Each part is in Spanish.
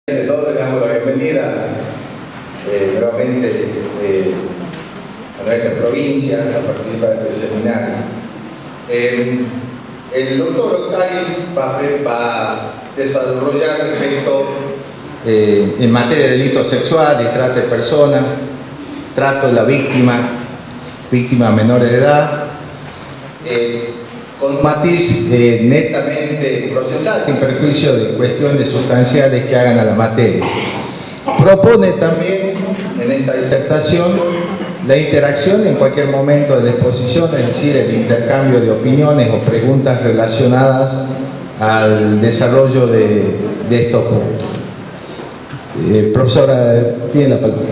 De todo, le damos la bienvenida nuevamente a nuestra provincia a participar de este seminario. El doctor Octaris va a desarrollar respecto en materia de delito sexual y trata de personas, trato de la víctima menores de edad, con matiz netamente procesal, sin perjuicio de cuestiones sustanciales que hagan a la materia. Propone también en esta disertación la interacción en cualquier momento de la exposición, es decir, el intercambio de opiniones o preguntas relacionadas al desarrollo de estos puntos. Profesora, tiene la palabra.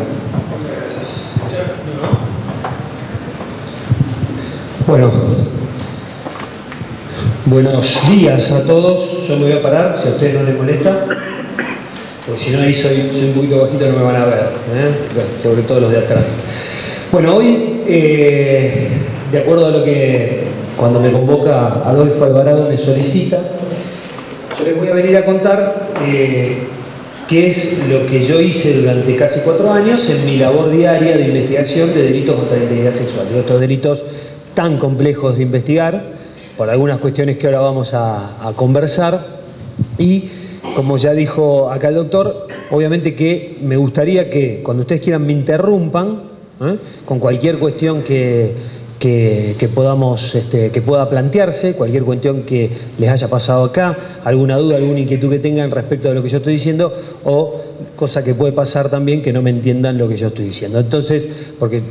Bueno, buenos días a todos. Yo me voy a parar, si a ustedes no les molesta, porque si no ahí soy un poquito bajito, no me van a ver, sobre todo los de atrás. Bueno, hoy, de acuerdo a lo que cuando me convoca Adolfo Alvarado me solicita, yo les voy a venir a contar qué es lo que yo hice durante casi 4 años en mi labor diaria de investigación de delitos contra la integridad sexual, de estos delitos tan complejos de investigar, por algunas cuestiones que ahora vamos a conversar. Y como ya dijo acá el doctor, obviamente que me gustaría que cuando ustedes quieran me interrumpan con cualquier cuestión que podamos, que pueda plantearse, cualquier cuestión que les haya pasado acá, alguna duda, alguna inquietud que tengan respecto de lo que yo estoy diciendo, o cosa que puede pasar también que no me entiendan lo que yo estoy diciendo. Entonces, porque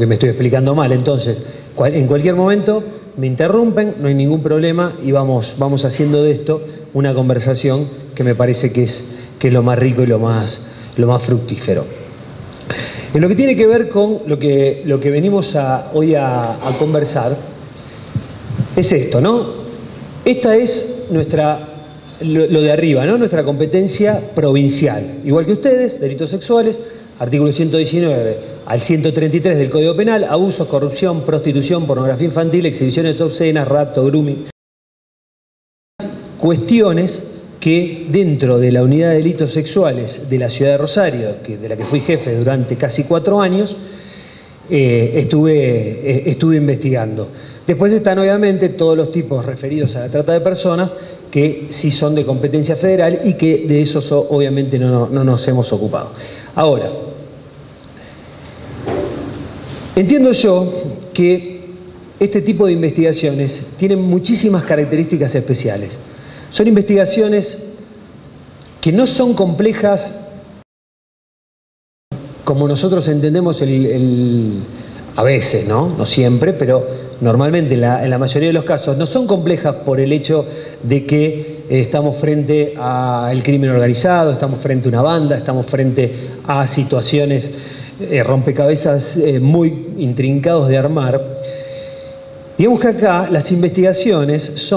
me estoy explicando mal, entonces, en cualquier momento me interrumpen, no hay ningún problema y vamos haciendo de esto una conversación que me parece que es lo más rico y lo más fructífero. En lo que tiene que ver con lo que venimos hoy a conversar, es esto, ¿no? Esta es lo de arriba, ¿no? Nuestra competencia provincial. Igual que ustedes, delitos sexuales, artículo 119 al 133 del Código Penal, abusos, corrupción, prostitución, pornografía infantil, exhibiciones obscenas, rapto, grooming. Cuestiones que dentro de la unidad de delitos sexuales de la ciudad de Rosario, de la que fui jefe durante casi 4 años, estuve investigando. Después están obviamente todos los tipos referidos a la trata de personas que sí son de competencia federal y que de esos obviamente no nos hemos ocupado. Ahora, entiendo yo que este tipo de investigaciones tienen muchísimas características especiales. Son investigaciones que no son complejas como nosotros entendemos a veces, ¿no? No siempre, pero normalmente en la mayoría de los casos no son complejas por el hecho de que estamos frente al crimen organizado, estamos frente a una banda, estamos frente a situaciones rompecabezas muy intrincados de armar. Digamos que acá las investigaciones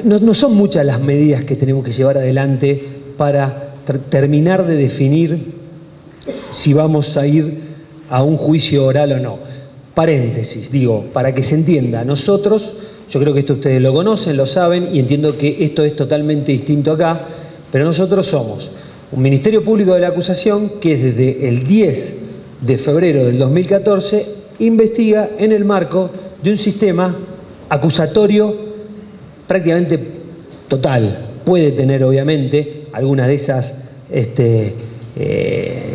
no son muchas las medidas que tenemos que llevar adelante para terminar de definir si vamos a ir a un juicio oral o no. Paréntesis, digo, para que se entienda, nosotros, yo creo que esto ustedes lo conocen, lo saben, y entiendo que esto es totalmente distinto acá, pero nosotros somos un Ministerio Público de la Acusación que desde el 10 de febrero del 2014 investiga en el marco de un sistema acusatorio prácticamente total. Puede tener obviamente algunas de esas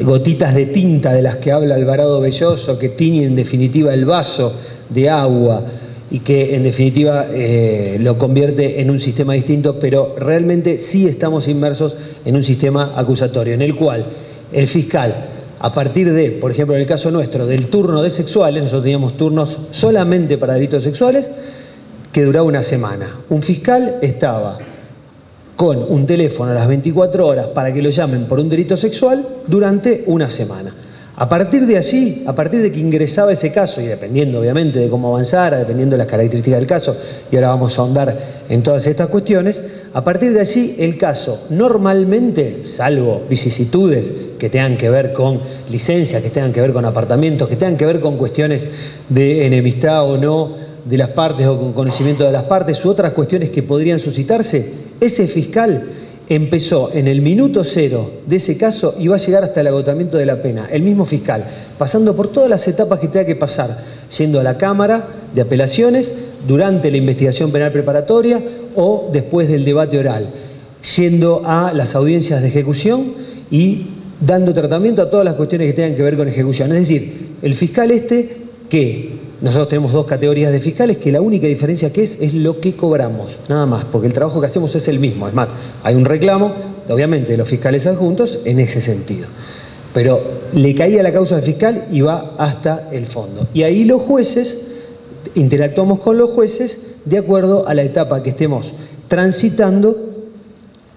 gotitas de tinta de las que habla Alvarado Belloso, que tiñen en definitiva el vaso de agua y que en definitiva lo convierte en un sistema distinto, pero realmente sí estamos inmersos en un sistema acusatorio en el cual el fiscal, a partir de, por ejemplo en el caso nuestro, del turno de sexuales, nosotros teníamos turnos solamente para delitos sexuales, que duraba una semana. Un fiscal estaba con un teléfono a las 24 horas para que lo llamen por un delito sexual durante una semana. A partir de allí, a partir de que ingresaba ese caso, y dependiendo obviamente de cómo avanzara, dependiendo de las características del caso, y ahora vamos a ahondar en todas estas cuestiones, a partir de allí el caso normalmente, salvo vicisitudes que tengan que ver con licencias, que tengan que ver con apartamentos, que tengan que ver con cuestiones de enemistad o no de las partes o con conocimiento de las partes u otras cuestiones que podrían suscitarse, ese fiscal empezó en el minuto cero de ese caso y va a llegar hasta el agotamiento de la pena. El mismo fiscal, pasando por todas las etapas que tenga que pasar, yendo a la Cámara de Apelaciones, durante la investigación penal preparatoria o después del debate oral, yendo a las audiencias de ejecución y dando tratamiento a todas las cuestiones que tengan que ver con ejecución. Es decir, el fiscal que nosotros tenemos dos categorías de fiscales, que la única diferencia que es lo que cobramos, nada más, porque el trabajo que hacemos es el mismo. Es más, hay un reclamo, obviamente, de los fiscales adjuntos en ese sentido. Pero le caía la causa al fiscal y va hasta el fondo. Y ahí los jueces, interactuamos con los jueces de acuerdo a la etapa que estemos transitando,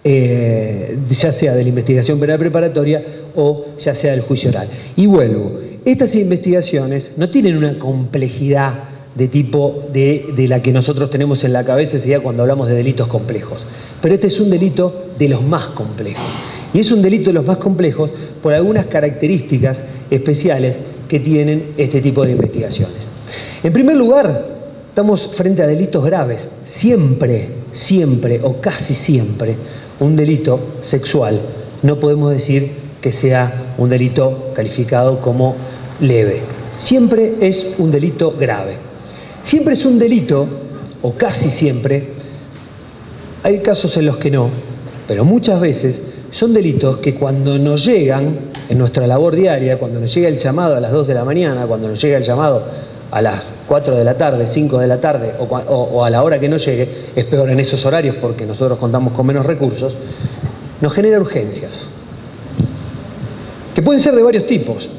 ya sea de la investigación penal preparatoria o ya sea del juicio oral. Y vuelvo, estas investigaciones no tienen una complejidad de tipo de la que nosotros tenemos en la cabeza ese día cuando hablamos de delitos complejos, pero este es un delito de los más complejos, y es un delito de los más complejos por algunas características especiales que tienen este tipo de investigaciones. En primer lugar, estamos frente a delitos graves. Siempre o casi siempre un delito sexual no podemos decir que sea un delito calificado como leve. Siempre es un delito grave. Siempre es un delito, o casi siempre, hay casos en los que no, pero muchas veces son delitos que cuando nos llegan en nuestra labor diaria, cuando nos llega el llamado a las 2 de la mañana, cuando nos llega el llamado a las 4 de la tarde, 5 de la tarde o a la hora que nos llegue, es peor en esos horarios porque nosotros contamos con menos recursos, nos genera urgencias, que pueden ser de varios tipos.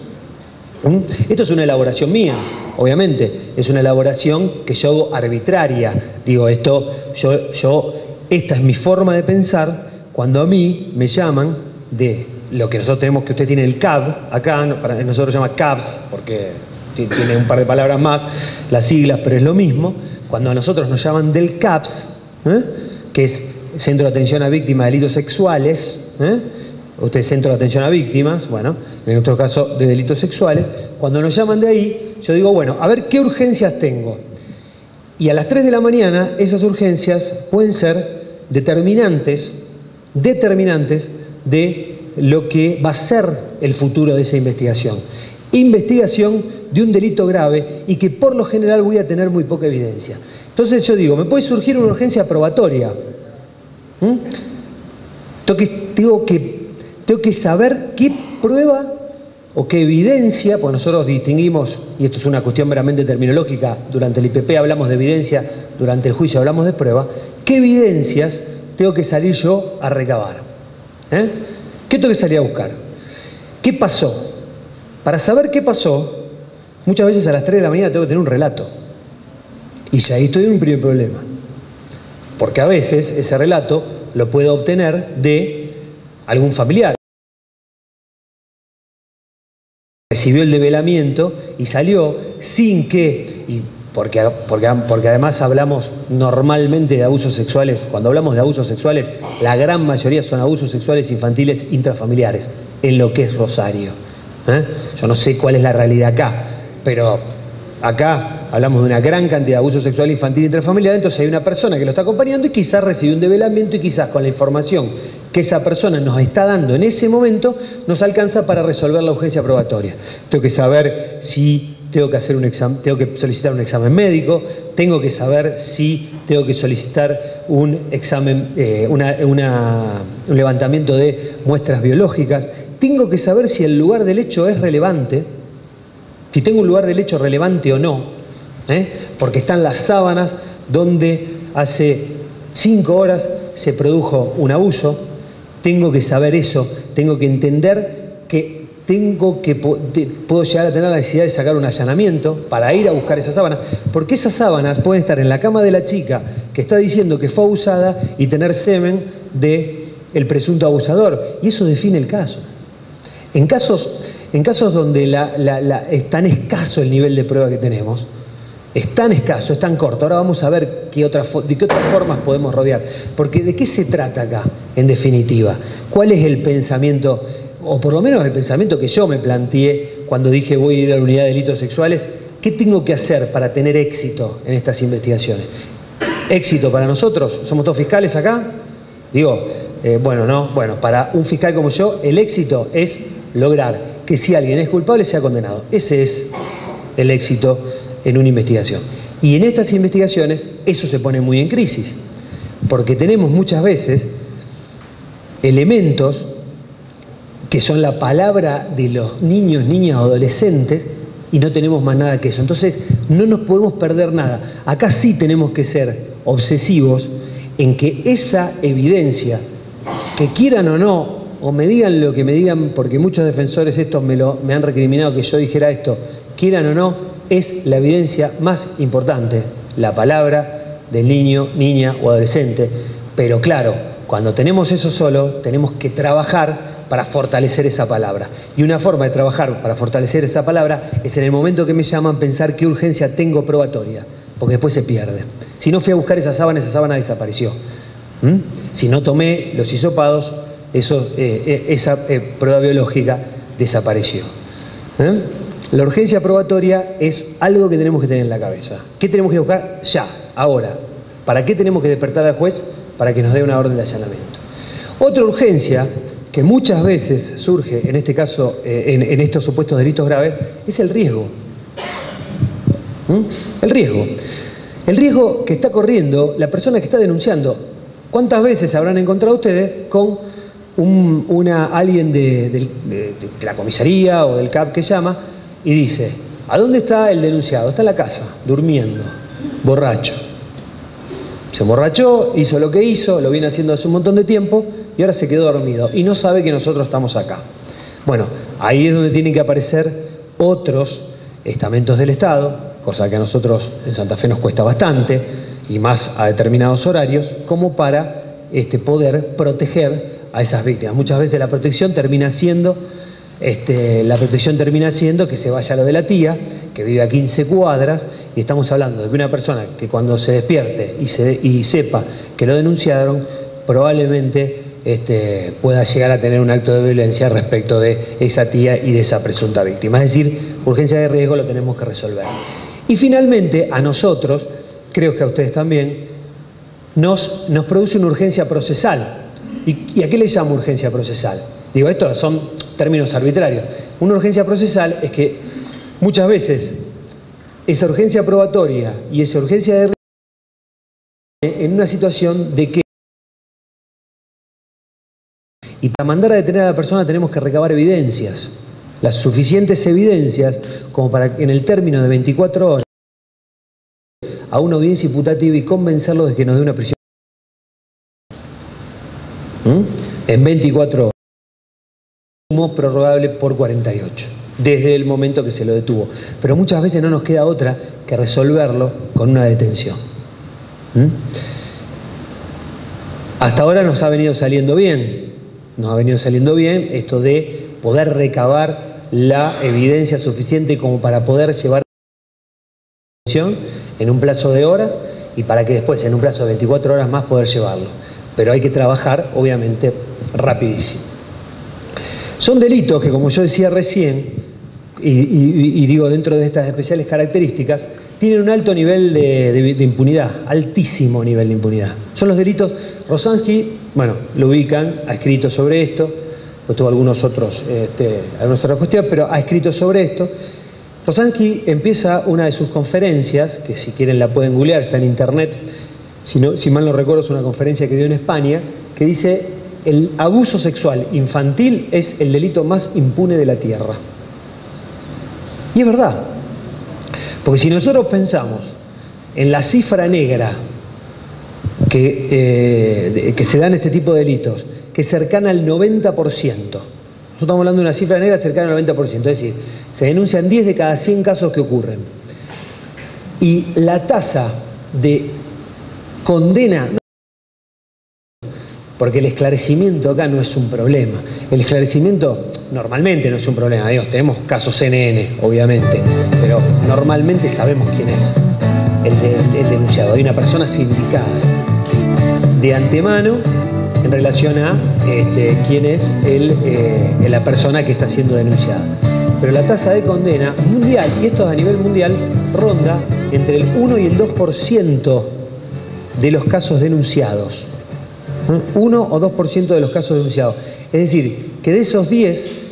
Esto es una elaboración mía, obviamente, es una elaboración que yo hago arbitraria. Digo, esta es mi forma de pensar cuando a mí me llaman de lo que nosotros tenemos, que usted tiene el CAB, acá nosotros se llama CABS, porque tiene un par de palabras más, las siglas, pero es lo mismo. Cuando a nosotros nos llaman del CAPS, que es Centro de Atención a Víctimas de Delitos Sexuales, usted es Centro de Atención a Víctimas, bueno, en nuestro caso de delitos sexuales, cuando nos llaman de ahí, yo digo, bueno, a ver qué urgencias tengo. Y a las 3 de la mañana esas urgencias pueden ser determinantes de lo que va a ser el futuro de esa investigación. Investigación de un delito grave y que por lo general voy a tener muy poca evidencia. Entonces yo digo, me puede surgir una urgencia probatoria. Tengo que saber qué prueba o qué evidencia, porque nosotros distinguimos, y esto es una cuestión meramente terminológica, durante el IPP hablamos de evidencia, durante el juicio hablamos de prueba, qué evidencias tengo que salir yo a recabar. ¿Qué tengo que salir a buscar? ¿Qué pasó? Para saber qué pasó, muchas veces a las 3 de la mañana tengo que tener un relato. Y ya ahí estoy en un primer problema. Porque a veces ese relato lo puedo obtener de algún familiar. Recibió el develamiento y salió sin que, porque además hablamos normalmente de abusos sexuales, cuando hablamos de abusos sexuales, la gran mayoría son abusos sexuales infantiles intrafamiliares, en lo que es Rosario. Yo no sé cuál es la realidad acá, pero acá hablamos de una gran cantidad de abuso sexual infantil intrafamiliar, entonces hay una persona que lo está acompañando y quizás recibió un develamiento y quizás con la información que esa persona nos está dando en ese momento nos alcanza para resolver la urgencia probatoria. Tengo que saber si tengo que hacer un examen, tengo que solicitar un examen médico, tengo que saber si tengo que solicitar un examen, un levantamiento de muestras biológicas. Tengo que saber si el lugar del hecho es relevante, si tengo un lugar del hecho relevante o no, porque están las sábanas donde hace 5 horas se produjo un abuso. Tengo que saber eso, tengo que entender que puedo llegar a tener la necesidad de sacar un allanamiento para ir a buscar esas sábanas, porque esas sábanas pueden estar en la cama de la chica que está diciendo que fue abusada y tener semen del presunto abusador, y eso define el caso. En casos donde es tan escaso el nivel de prueba que tenemos, es tan escaso, es tan corto, ahora vamos a ver de qué otras formas podemos rodear. Porque ¿de qué se trata acá, en definitiva? ¿Cuál es el pensamiento, o por lo menos el pensamiento que yo me planteé cuando dije voy a ir a la unidad de delitos sexuales? ¿Qué tengo que hacer para tener éxito en estas investigaciones? Éxito para nosotros, somos todos fiscales acá. Digo, Bueno, para un fiscal como yo, el éxito es lograr que si alguien es culpable sea condenado. Ese es el éxito en una investigación. Y en estas investigaciones eso se pone muy en crisis, porque tenemos muchas veces elementos que son la palabra de los niños, niñas, adolescentes, y no tenemos más nada que eso. Entonces no nos podemos perder nada. Acá sí tenemos que ser obsesivos en que esa evidencia, que quieran o no, o me digan lo que me digan, porque muchos defensores estos me han recriminado que yo dijera esto, quieran o no, es la evidencia más importante, la palabra del niño, niña o adolescente. Pero claro, cuando tenemos eso solo, tenemos que trabajar para fortalecer esa palabra. Y una forma de trabajar para fortalecer esa palabra es en el momento que me llaman pensar qué urgencia tengo probatoria, porque después se pierde. Si no fui a buscar esa sábana desapareció. Si no tomé los hisopados, esa prueba biológica desapareció. La urgencia probatoria es algo que tenemos que tener en la cabeza. ¿Qué tenemos que buscar? Ya, ahora. ¿Para qué tenemos que despertar al juez? Para que nos dé una orden de allanamiento. Otra urgencia que muchas veces surge, en este caso, en estos supuestos delitos graves, es el riesgo. El riesgo. El riesgo que está corriendo la persona que está denunciando. ¿Cuántas veces habrán encontrado ustedes con alguien de la comisaría o del CAP que llama y dice: ¿a dónde está el denunciado? Está en la casa, durmiendo, borracho. Se emborrachó, hizo lo que hizo, lo viene haciendo hace un montón de tiempo y ahora se quedó dormido y no sabe que nosotros estamos acá. Bueno, ahí es donde tienen que aparecer otros estamentos del Estado, cosa que a nosotros en Santa Fe nos cuesta bastante, y más a determinados horarios, como para poder proteger a esas víctimas. Muchas veces la protección termina siendo que se vaya a lo de la tía, que vive a 15 cuadras, y estamos hablando de que una persona que cuando se despierte y sepa que lo denunciaron, probablemente pueda llegar a tener un acto de violencia respecto de esa tía y de esa presunta víctima. Es decir, urgencia de riesgo lo tenemos que resolver. Y finalmente, a nosotros, creo que a ustedes también, nos produce una urgencia procesal. ¿Y a qué le llamo urgencia procesal? Digo, estos son términos arbitrarios. Una urgencia procesal es que muchas veces esa urgencia probatoria y esa urgencia de riesgo en una situación de que, y para mandar a detener a la persona tenemos que recabar evidencias, las suficientes evidencias como para en el término de 24 horas a una audiencia imputativa y convencerlo de que nos dé una prisión en 24 horas, prorrogable por 48, desde el momento que se lo detuvo. Pero muchas veces no nos queda otra que resolverlo con una detención. Hasta ahora nos ha venido saliendo bien, esto de poder recabar la evidencia suficiente como para poder llevar a la detención en un plazo de horas y para que después en un plazo de 24 horas más poder llevarlo. Pero hay que trabajar, obviamente, rapidísimo. Son delitos que, como yo decía recién, y digo dentro de estas especiales características, tienen un alto nivel de impunidad, altísimo nivel de impunidad. Son los delitos. Rosansky, bueno, lo ubican, ha escrito sobre esto, pues tuvo algunas otras cuestiones, pero ha escrito sobre esto. Rosansky empieza una de sus conferencias, que si quieren la pueden googlear, está en internet, si mal no recuerdo es una conferencia que dio en España, que dice: el abuso sexual infantil es el delito más impune de la tierra. Y es verdad, porque si nosotros pensamos en la cifra negra que se dan este tipo de delitos, que es cercana al 90%, nosotros estamos hablando de una cifra negra cercana al 90%, es decir, se denuncian 10 de cada 100 casos que ocurren. Y la tasa de condena, porque el esclarecimiento acá no es un problema. El esclarecimiento normalmente no es un problema. Tenemos casos CNN, obviamente, pero normalmente sabemos quién es el denunciado. Hay una persona sindicada de antemano en relación a quién es la persona que está siendo denunciada. Pero la tasa de condena mundial, y esto a nivel mundial, ronda entre el 1 y el 2% de los casos denunciados. 1 o 2% de los casos denunciados. Es decir, que de esos 10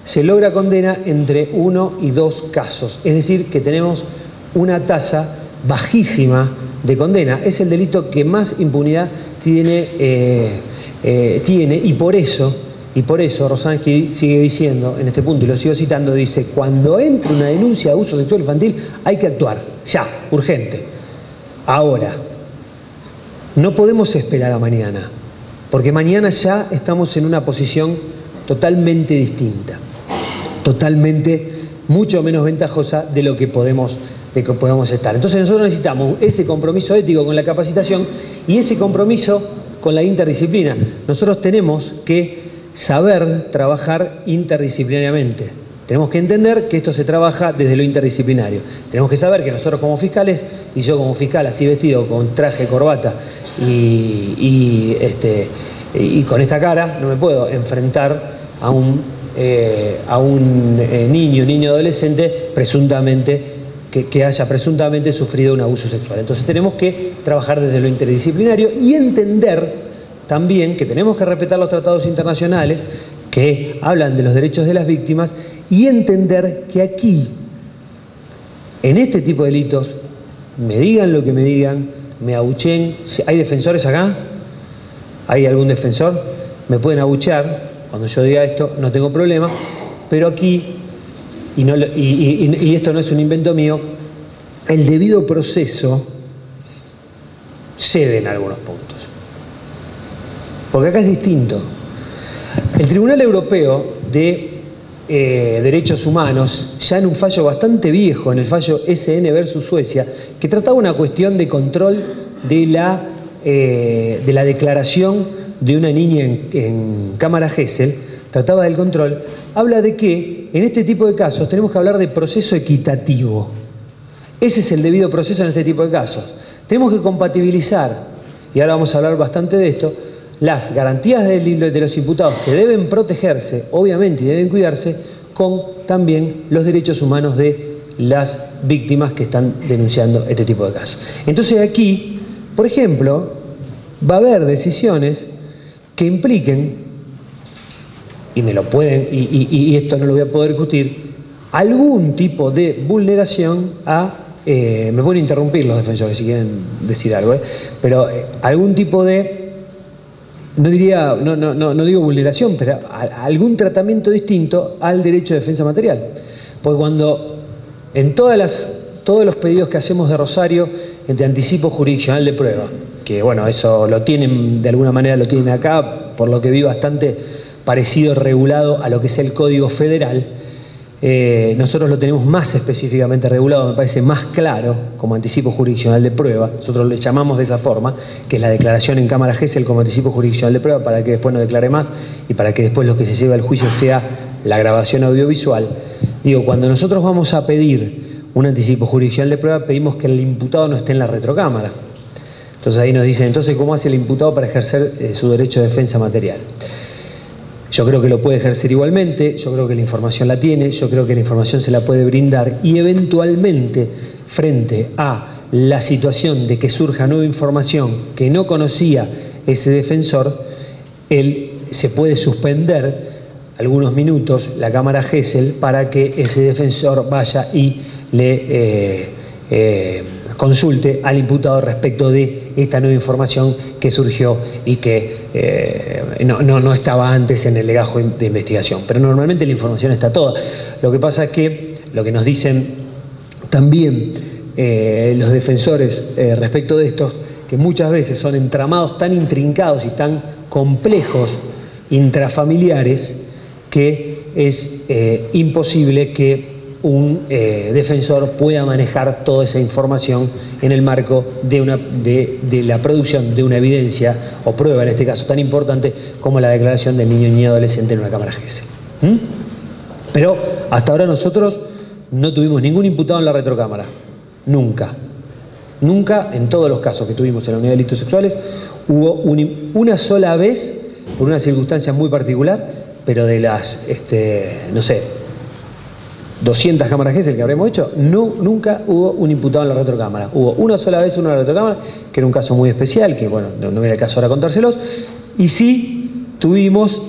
se logra condena entre 1 y 2 casos. Es decir, que tenemos una tasa bajísima de condena. Es el delito que más impunidad tiene y por eso Rosansky sigue diciendo en este punto, y lo sigo citando, dice: cuando entre una denuncia de abuso sexual infantil hay que actuar, ya, urgente, ahora. No podemos esperar a mañana, porque mañana ya estamos en una posición totalmente distinta, totalmente mucho menos ventajosa de lo que podemos estar. Entonces nosotros necesitamos ese compromiso ético con la capacitación y ese compromiso con la interdisciplina. Nosotros tenemos que saber trabajar interdisciplinariamente. Tenemos que entender que esto se trabaja desde lo interdisciplinario. Tenemos que saber que nosotros como fiscales, y yo como fiscal así vestido con traje, corbata y con esta cara, no me puedo enfrentar a un niño adolescente presuntamente que haya presuntamente sufrido un abuso sexual. Entonces tenemos que trabajar desde lo interdisciplinario y entender también que tenemos que respetar los tratados internacionales que hablan de los derechos de las víctimas y entender que aquí, en este tipo de delitos, me digan lo que me digan, me abucheen. ¿Hay defensores acá? ¿Hay algún defensor? Me pueden abuchear cuando yo diga esto, no tengo problema, pero aquí, y esto no es un invento mío, el debido proceso cede en algunos puntos. Porque acá es distinto. El Tribunal Europeo de Derechos Humanos, ya en un fallo bastante viejo, en el fallo SN versus Suecia, que trataba una cuestión de control de la declaración de una niña en cámara Gesell, trataba del control, habla de que en este tipo de casos tenemos que hablar de proceso equitativo. Ese es el debido proceso en este tipo de casos. Tenemos que compatibilizar, y ahora vamos a hablar bastante de esto, las garantías de los imputados que deben protegerse, obviamente, y deben cuidarse, con también los derechos humanos de las víctimas que están denunciando este tipo de casos. Entonces aquí, por ejemplo, va a haber decisiones que impliquen, y me lo pueden, y esto no lo voy a poder discutir, algún tipo de vulneración a, me pueden interrumpir los defensores si quieren decir algo, pero algún tipo de, no digo vulneración, pero algún tratamiento distinto al derecho de defensa material. Porque cuando en todos los pedidos que hacemos de Rosario de anticipo jurisdiccional de prueba, que bueno, eso lo tienen, de alguna manera lo tienen acá, por lo que vi bastante parecido, regulado a lo que es el Código Federal, nosotros lo tenemos más específicamente regulado, me parece más claro, como anticipo jurisdiccional de prueba. Nosotros le llamamos de esa forma, que es la declaración en cámara Gesell como anticipo jurisdiccional de prueba, para que después no declare más y para que después lo que se lleve al juicio sea la grabación audiovisual. Digo, cuando nosotros vamos a pedir un anticipo jurisdiccional de prueba, pedimos que el imputado no esté en la retrocámara. Entonces ahí nos dicen, entonces, ¿cómo hace el imputado para ejercer su derecho de defensa material? Yo creo que lo puede ejercer igualmente, yo creo que la información la tiene, yo creo que la información se la puede brindar y eventualmente, frente a la situación de que surja nueva información que no conocía ese defensor, él se puede suspender algunos minutos la cámara Gesell para que ese defensor vaya y le consulte al imputado respecto de esta nueva información que surgió y que no estaba antes en el legajo de investigación. Pero normalmente la información está toda. Lo que pasa es que lo que nos dicen también los defensores respecto de estos, que muchas veces son entramados tan intrincados y tan complejos intrafamiliares que es imposible que un defensor pueda manejar toda esa información en el marco de la producción de una evidencia o prueba, en este caso tan importante como la declaración del niño o niña adolescente en una cámara Gesell. Pero hasta ahora nosotros no tuvimos ningún imputado en la retrocámara. Nunca. Nunca, en todos los casos que tuvimos en la unidad de delitos sexuales, hubo una sola vez, por una circunstancia muy particular, pero de las, no sé, 200 cámaras Gesell que habremos hecho, nunca hubo un imputado en la retrocámara. Hubo una sola vez uno en la retrocámara, que era un caso muy especial, que bueno, no era el caso ahora contárselos, y sí tuvimos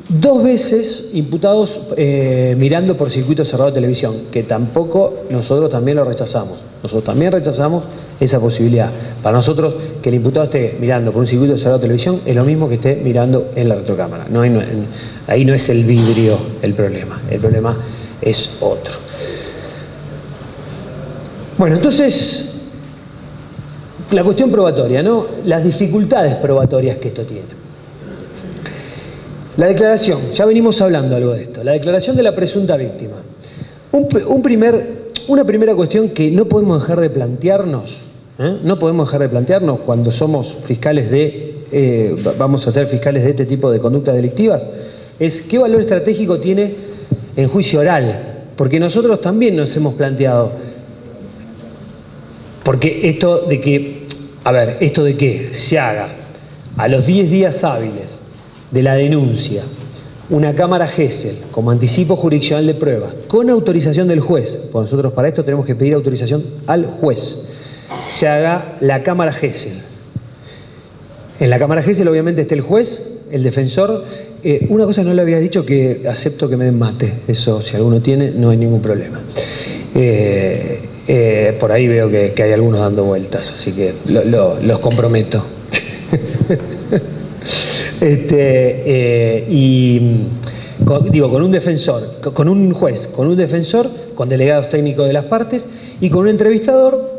2 veces imputados mirando por circuito cerrado de televisión, que tampoco nosotros también lo rechazamos. Nosotros también rechazamos esa posibilidad. Para nosotros, que el imputado esté mirando por un circuito cerrado de televisión es lo mismo que esté mirando en la retrocámara. Ahí no es el vidrio el problema es otro. Bueno, entonces, la cuestión probatoria, ¿no? Las dificultades probatorias que esto tiene. La declaración, ya venimos hablando algo de esto, la declaración de la presunta víctima. Una primera cuestión que no podemos dejar de plantearnos, no podemos dejar de plantearnos cuando somos fiscales vamos a ser fiscales de este tipo de conductas delictivas, es qué valor estratégico tiene en juicio oral, porque nosotros también nos hemos planteado, porque esto de que se haga a los 10 días hábiles de la denuncia una cámara Gesell como anticipo jurisdiccional de prueba con autorización del juez, porque nosotros para esto tenemos que pedir autorización al juez, se haga la cámara Gesell. En la cámara Gesell obviamente está el juez, el defensor. Una cosa no le había dicho, que acepto que me den mate, eso si alguno tiene no hay ningún problema. Por ahí veo que hay algunos dando vueltas, así que los comprometo. Con un defensor, con un juez, con un defensor, con delegados técnicos de las partes y con un entrevistador,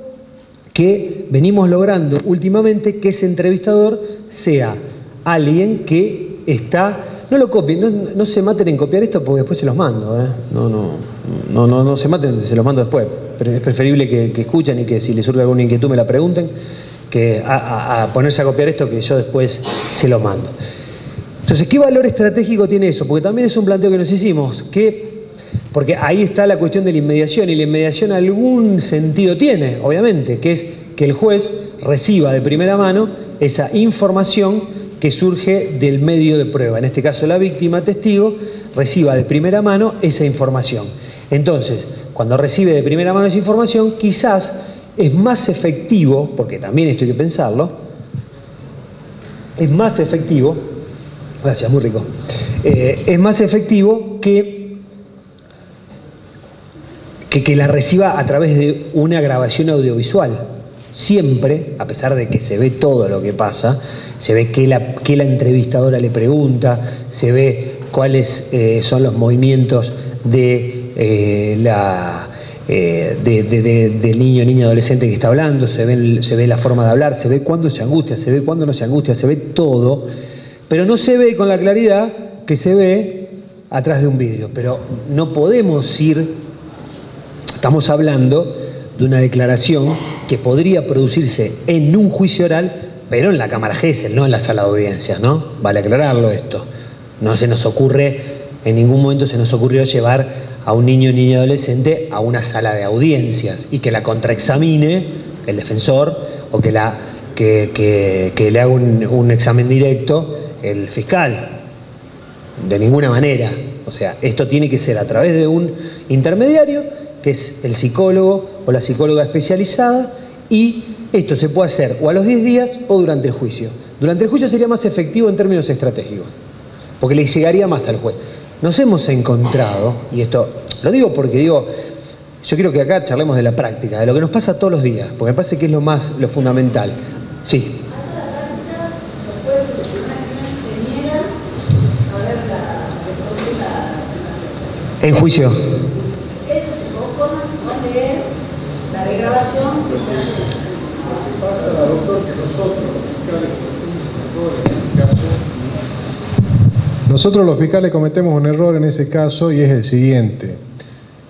que venimos logrando últimamente que ese entrevistador sea alguien que está... No lo copien, no se maten en copiar esto porque después se los mando, no se maten, se los mando después. Pero es preferible que escuchen y que si les surge alguna inquietud me la pregunten, que a ponerse a copiar esto que yo después se lo mando. Entonces, ¿qué valor estratégico tiene eso? Porque también es un planteo que nos hicimos, porque ahí está la cuestión de la inmediación, y la inmediación algún sentido tiene, obviamente, que es que el juez reciba de primera mano esa información que surge del medio de prueba. En este caso, la víctima, testigo, reciba de primera mano esa información. Entonces, cuando recibe de primera mano esa información, quizás es más efectivo, porque también esto hay que pensarlo, es más efectivo, gracias, muy rico, es más efectivo que la reciba a través de una grabación audiovisual. Siempre, a pesar de que se ve todo lo que pasa, se ve que la entrevistadora le pregunta, se ve cuáles son los movimientos del niño, niña, adolescente que está hablando, se ve la forma de hablar, se ve cuándo se angustia, se ve cuándo no se angustia, se ve todo, pero no se ve con la claridad que se ve atrás de un vidrio. Pero no podemos estamos hablando de una declaración que podría producirse en un juicio oral, pero en la cámara Gesell, no en la sala de audiencias, ¿no? Vale aclararlo esto. No se nos ocurre, en ningún momento se nos ocurrió llevar a un niño o niña adolescente a una sala de audiencias y que la contraexamine el defensor o que le haga un examen directo el fiscal. De ninguna manera. O sea, esto tiene que ser a través de un intermediario, que es el psicólogo o la psicóloga especializada, y esto se puede hacer o a los 10 días o durante el juicio. Durante el juicio sería más efectivo en términos estratégicos, porque le llegaría más al juez. Nos hemos encontrado, y esto lo digo porque yo quiero que acá charlemos de la práctica, de lo que nos pasa todos los días, porque me parece que es lo fundamental. Sí. En juicio. La degradación nosotros los fiscales cometemos un error en ese caso, y es el siguiente.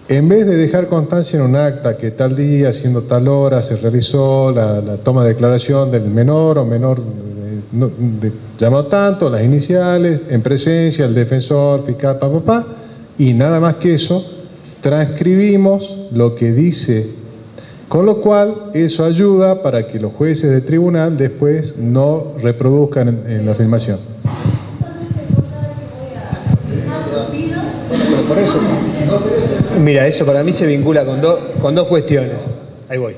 En vez de dejar constancia en un acta que tal día, haciendo tal hora, se realizó la toma de declaración del menor o menor llamado tanto, las iniciales, en presencia del defensor, fiscal, y nada más que eso, transcribimos lo que dice, con lo cual eso ayuda para que los jueces de tribunal después no reproduzcan en la filmación. Mira, eso para mí se vincula con dos cuestiones. Ahí voy.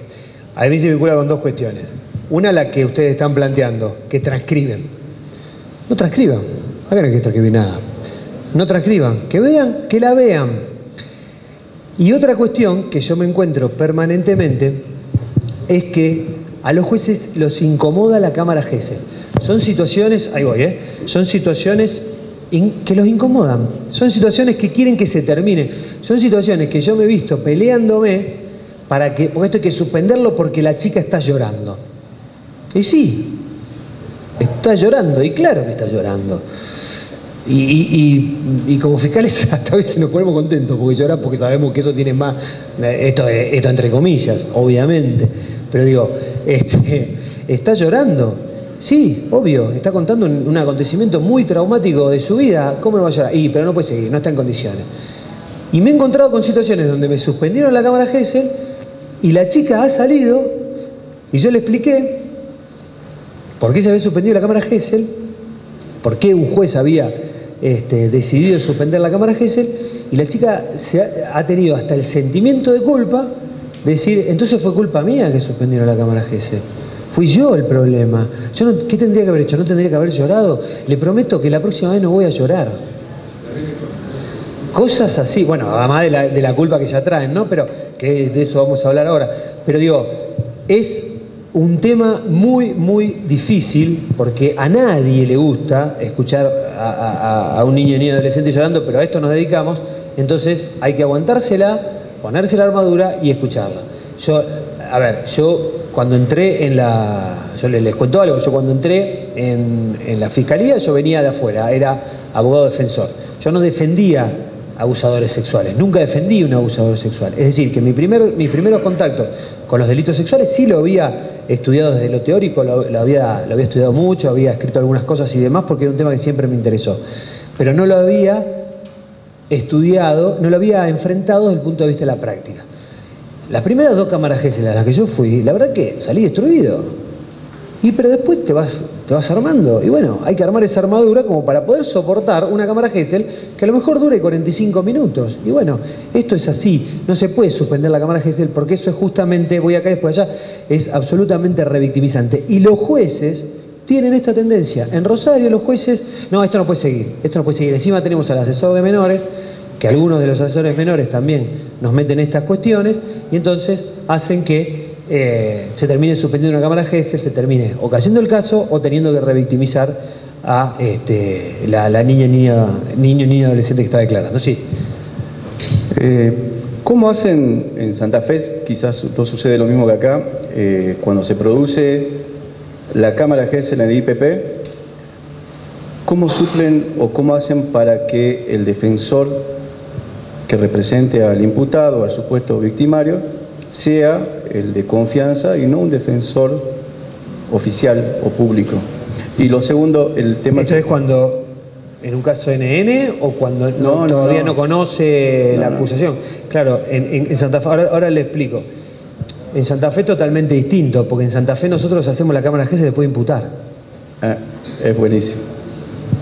A mí se vincula con dos cuestiones. Una, la que ustedes están planteando, que transcriben. No transcriban. Acá no hay que transcribir nada. No transcriban. Que vean, que la vean. Y otra cuestión que yo me encuentro permanentemente es que a los jueces los incomoda la cámara Gesell. Son situaciones, ahí voy, son situaciones que los incomodan. Son situaciones que quieren que se termine. Son situaciones que yo me he visto peleándome porque esto hay que suspenderlo porque la chica está llorando. Y sí, está llorando, y claro que está llorando. Y como fiscales hasta a veces nos ponemos contentos porque llora, porque sabemos que eso tiene más, esto entre comillas, obviamente, pero digo, está llorando, sí, obvio, está contando un acontecimiento muy traumático de su vida, ¿cómo no va a llorar? Pero no puede seguir, no está en condiciones. Y me he encontrado con situaciones donde me suspendieron la cámara Gesell y la chica ha salido y yo le expliqué por qué se había suspendido la cámara Gesell, por qué un juez había decidido suspender la cámara Gesell, y la chica ha tenido hasta el sentimiento de culpa de decir, entonces fue culpa mía que suspendieron la cámara Gesell. Fui yo el problema. ¿Qué tendría que haber hecho? ¿No tendría que haber llorado? Le prometo que la próxima vez no voy a llorar. Cosas así, bueno, además de la culpa que ya traen, ¿no? Pero que de eso vamos a hablar ahora. Pero digo, es un tema muy, muy difícil porque a nadie le gusta escuchar a un niño y adolescente llorando, pero a esto nos dedicamos, entonces hay que aguantársela, ponerse la armadura y escucharla. Yo cuando entré yo les cuento algo, yo cuando entré en la fiscalía, yo venía de afuera, era abogado defensor. Yo no defendía abusadores sexuales, nunca defendí un abusador sexual. Es decir, que mis primeros contactos con los delitos sexuales sí lo había estudiado desde lo teórico, lo había estudiado mucho, había escrito algunas cosas y demás porque era un tema que siempre me interesó. Pero no lo había estudiado, no lo había enfrentado desde el punto de vista de la práctica. Las primeras dos cámaras Gesell a las que yo fui, la verdad que salí destruido. Pero después te vas armando. Y bueno, hay que armar esa armadura como para poder soportar una cámara Gesell que a lo mejor dure 45 minutos. Y bueno, esto es así. No se puede suspender la cámara Gesell porque eso es justamente, voy acá y después allá, es absolutamente revictimizante. Y los jueces tienen esta tendencia. En Rosario los jueces, no, esto no puede seguir. Encima tenemos al asesor de menores, que algunos de los asesores menores también nos meten estas cuestiones, y entonces hacen que se termine suspendiendo una cámara Gesell, se termine o cayendo el caso o teniendo que revictimizar a la niño adolescente que está declarando. Sí. ¿Cómo hacen en Santa Fe? Quizás no sucede lo mismo que acá, cuando se produce la cámara Gesell en el IPP, ¿cómo suplen o cómo hacen para que el defensor que represente al imputado, al supuesto victimario, sea el de confianza y no un defensor oficial o público? Y lo segundo, el tema... ¿Esto es cuando, en un caso NN o cuando todavía no conoce la acusación? Claro, en Santa Fe, ahora le explico. En Santa Fe es totalmente distinto, porque en Santa Fe nosotros hacemos la cámara Gesell después de imputar. Es buenísimo.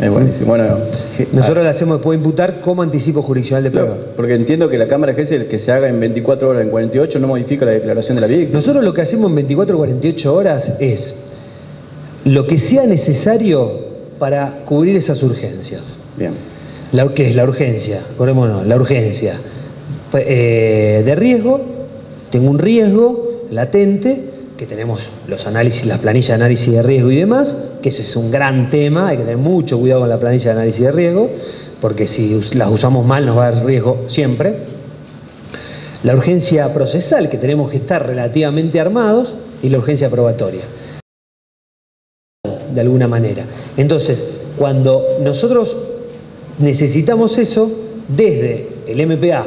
Es buenísimo. Bueno, nosotros la hacemos después de imputar como anticipo jurisdiccional de prueba. Porque entiendo que la cámara Gesell que se haga en 24 horas, en 48, no modifica la declaración de la víctima. Nosotros lo que hacemos en 24 o 48 horas es lo que sea necesario para cubrir esas urgencias. Bien. ¿Qué es la urgencia? Acordémonos, la urgencia de riesgo. Tengo un riesgo latente, que tenemos los análisis, las planillas de análisis de riesgo y demás, que ese es un gran tema, hay que tener mucho cuidado con la planilla de análisis de riesgo, porque si las usamos mal nos va a dar riesgo siempre. La urgencia procesal, que tenemos que estar relativamente armados, y la urgencia probatoria, de alguna manera. Entonces, cuando nosotros necesitamos eso, desde el MPA,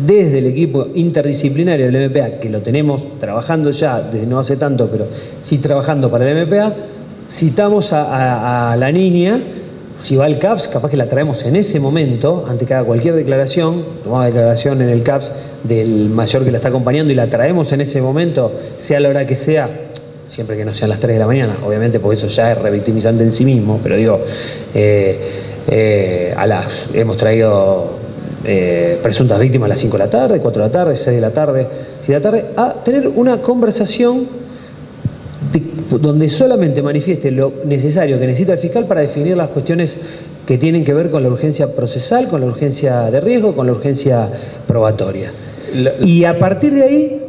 desde el equipo interdisciplinario del MPA, que lo tenemos trabajando ya desde no hace tanto, pero sí trabajando para el MPA, citamos a la niña. Si va al CAPS, capaz que la traemos en ese momento, antes que haga cualquier declaración, tomamos declaración en el CAPS del mayor que la está acompañando y la traemos en ese momento, sea la hora que sea, siempre que no sean las 3 de la mañana, obviamente, porque eso ya es revictimizante en sí mismo, pero digo, hemos traído presuntas víctimas a las 5 de la tarde, 4 de la tarde, 6 de la tarde, 7 de la tarde, a tener una conversación donde solamente manifieste lo necesario que necesita el fiscal para definir las cuestiones que tienen que ver con la urgencia procesal, con la urgencia de riesgo, con la urgencia probatoria. Y a partir de ahí,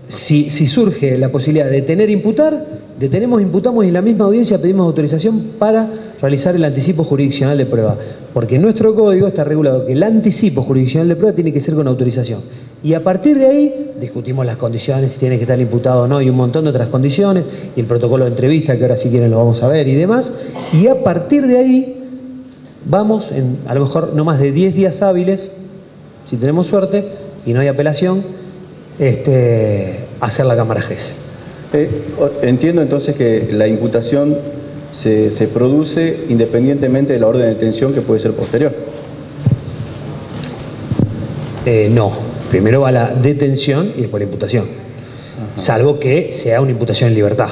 si surge la posibilidad de detener e imputar, detenemos, imputamos y en la misma audiencia pedimos autorización para realizar el anticipo jurisdiccional de prueba. Porque en nuestro código está regulado que el anticipo jurisdiccional de prueba tiene que ser con autorización. Y a partir de ahí discutimos las condiciones, si tiene que estar imputado o no, y un montón de otras condiciones, y el protocolo de entrevista, que ahora si quieren lo vamos a ver y demás. Y a partir de ahí vamos, a lo mejor no más de 10 días hábiles, si tenemos suerte y no hay apelación, hacer la cámara GES. Entiendo entonces que la imputación se produce independientemente de la orden de detención, que puede ser posterior. No, primero va la detención y después la imputación. Ajá. Salvo que sea una imputación en libertad.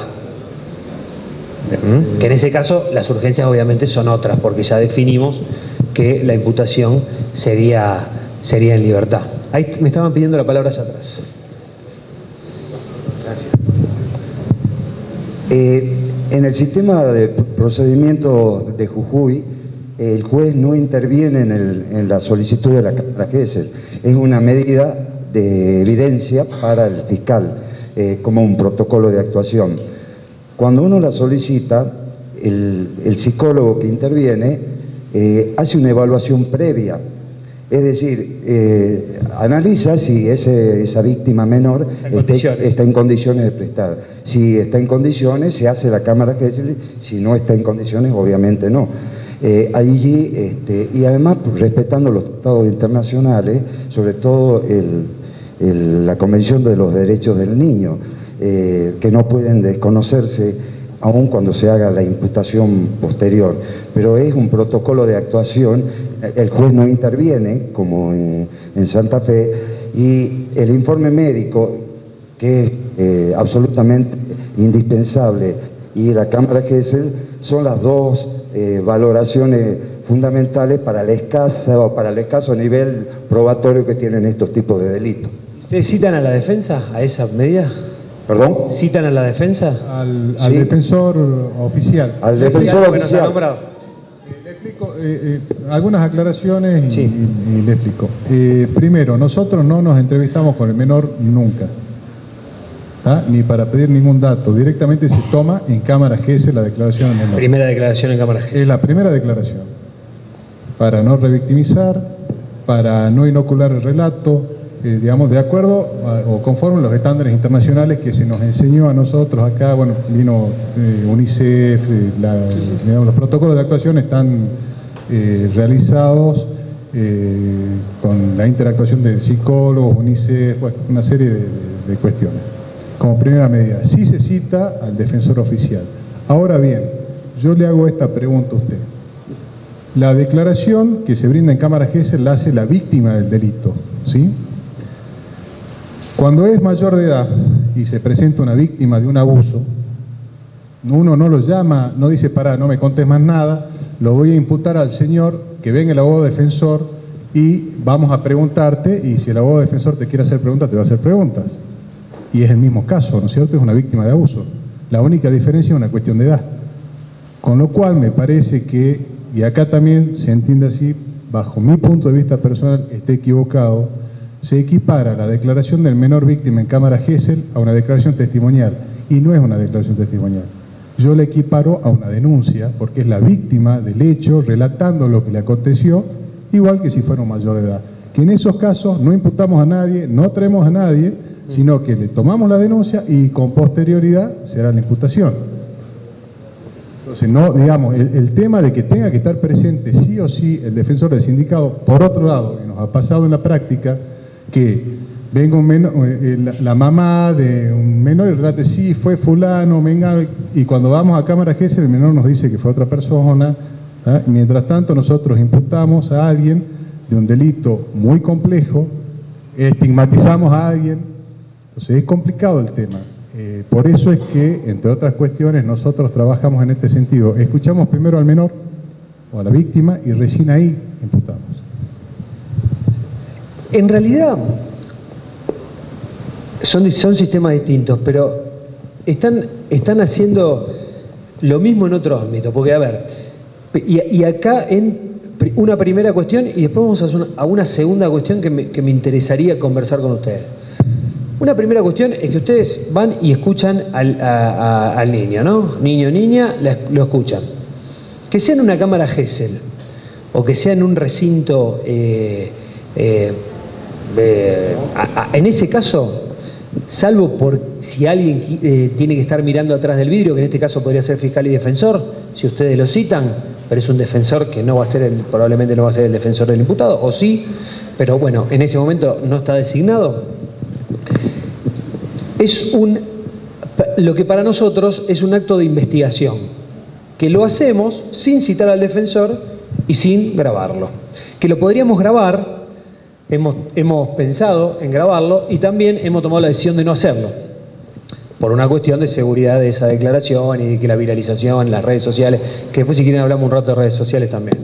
Que en ese caso las urgencias obviamente son otras, porque ya definimos que la imputación sería en libertad. Ahí me estaban pidiendo la palabra allá atrás. En el sistema de procedimiento de Jujuy, el juez no interviene en la solicitud de la cámara GESEL. Es una medida de evidencia para el fiscal, como un protocolo de actuación. Cuando uno la solicita, el psicólogo que interviene hace una evaluación previa. Es decir, analiza si esa víctima menor está en condiciones de prestar. Si está en condiciones, se hace la cámara GESEL. Si no está en condiciones, obviamente no. Y además, respetando los tratados internacionales, sobre todo la Convención de los Derechos del Niño, que no pueden desconocerse aun cuando se haga la imputación posterior, pero es un protocolo de actuación. El juez no interviene, como en Santa Fe, y el informe médico, que es absolutamente indispensable, y la cámara GESEL son las dos valoraciones fundamentales para el escaso nivel probatorio que tienen estos tipos de delitos. ¿Ustedes citan a la defensa a esa medida? ¿Perdón? ¿Citan a la defensa? Al Sí. defensor oficial. Al defensor Bueno, oficial. Le explico algunas aclaraciones Sí. y le explico. Primero, nosotros no nos entrevistamos con el menor nunca, ¿tá? Ni para pedir ningún dato. Directamente se toma en cámara GESEL la declaración del menor. Primera declaración en cámara GESEL. Es la primera declaración. Para no revictimizar, para no inocular el relato, digamos, de acuerdo o conforme a los estándares internacionales que se nos enseñó a nosotros acá. Bueno, vino UNICEF, digamos, los protocolos de actuación están realizados con la interactuación de psicólogos, UNICEF, bueno, una serie de cuestiones. Como primera medida, sí se cita al defensor oficial. Ahora bien, yo le hago esta pregunta a usted. La declaración que se brinda en cámara GESEL la hace la víctima del delito, ¿sí? Cuando es mayor de edad y se presenta una víctima de un abuso, uno no lo llama, no dice, pará, no me contes más nada, lo voy a imputar al señor, que venga el abogado defensor y vamos a preguntarte, y si el abogado defensor te quiere hacer preguntas, te va a hacer preguntas. Y es el mismo caso, ¿no es cierto? Es una víctima de abuso. La única diferencia es una cuestión de edad. Con lo cual me parece que, y acá también se entiende así, bajo mi punto de vista personal, esté equivocado, se equipara la declaración del menor víctima en cámara GESEL a una declaración testimonial, y no es una declaración testimonial. Yo la equiparo a una denuncia, porque es la víctima del hecho relatando lo que le aconteció, igual que si fuera un mayor de edad. Que en esos casos no imputamos a nadie, no traemos a nadie, sino que le tomamos la denuncia y con posterioridad será la imputación. Entonces, no, digamos, el tema de que tenga que estar presente sí o sí el defensor del sindicato, por otro lado, y nos ha pasado en la práctica, que venga un menor, la mamá de un menor y relate, sí, fue fulano, venga, y cuando vamos a cámara GESEL el menor nos dice que fue otra persona, ¿tá? Mientras tanto nosotros imputamos a alguien de un delito muy complejo, estigmatizamos a alguien, entonces es complicado el tema. Por eso es que, entre otras cuestiones, nosotros trabajamos en este sentido. Escuchamos primero al menor o a la víctima y recién ahí imputamos. En realidad son sistemas distintos, pero están haciendo lo mismo en otro ámbito. Porque, a ver, y acá en una primera cuestión y después vamos a una segunda cuestión que me interesaría conversar con ustedes. Una primera cuestión es que ustedes van y escuchan al niño, ¿no? Niño, niña, lo escuchan. Que sea en una cámara Gesell o que sea en un recinto, en ese caso, salvo por si alguien tiene que estar mirando atrás del vidrio, que en este caso podría ser fiscal y defensor, si ustedes lo citan, pero es un defensor que no va a ser probablemente no va a ser el defensor del imputado, o sí, pero bueno, en ese momento no está designado. Lo que para nosotros es un acto de investigación, que lo hacemos sin citar al defensor y sin grabarlo. Que lo podríamos grabar, hemos pensado en grabarlo y también hemos tomado la decisión de no hacerlo, por una cuestión de seguridad de esa declaración y de que la viralización en las redes sociales, que después si quieren hablamos un rato de redes sociales también.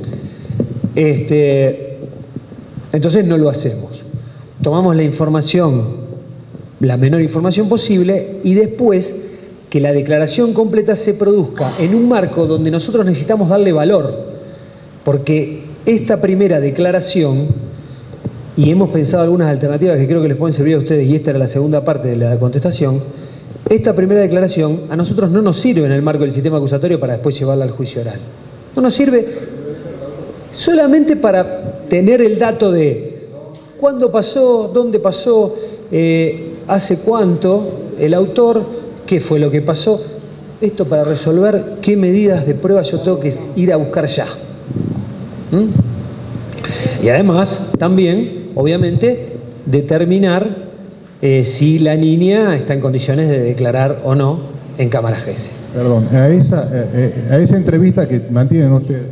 Entonces no lo hacemos. Tomamos la información, la menor información posible, y después que la declaración completa se produzca en un marco donde nosotros necesitamos darle valor, porque esta primera declaración, y hemos pensado algunas alternativas que creo que les pueden servir a ustedes, y esta era la segunda parte de la contestación, esta primera declaración a nosotros no nos sirve en el marco del sistema acusatorio para después llevarla al juicio oral. No nos sirve solamente para tener el dato de cuándo pasó, dónde pasó, hace cuánto, el autor, qué fue lo que pasó. Esto para resolver qué medidas de prueba yo tengo que ir a buscar ya. Y además, también, obviamente, determinar si la niña está en condiciones de declarar o no en cámara Gesell. Perdón, a esa entrevista que mantienen ustedes.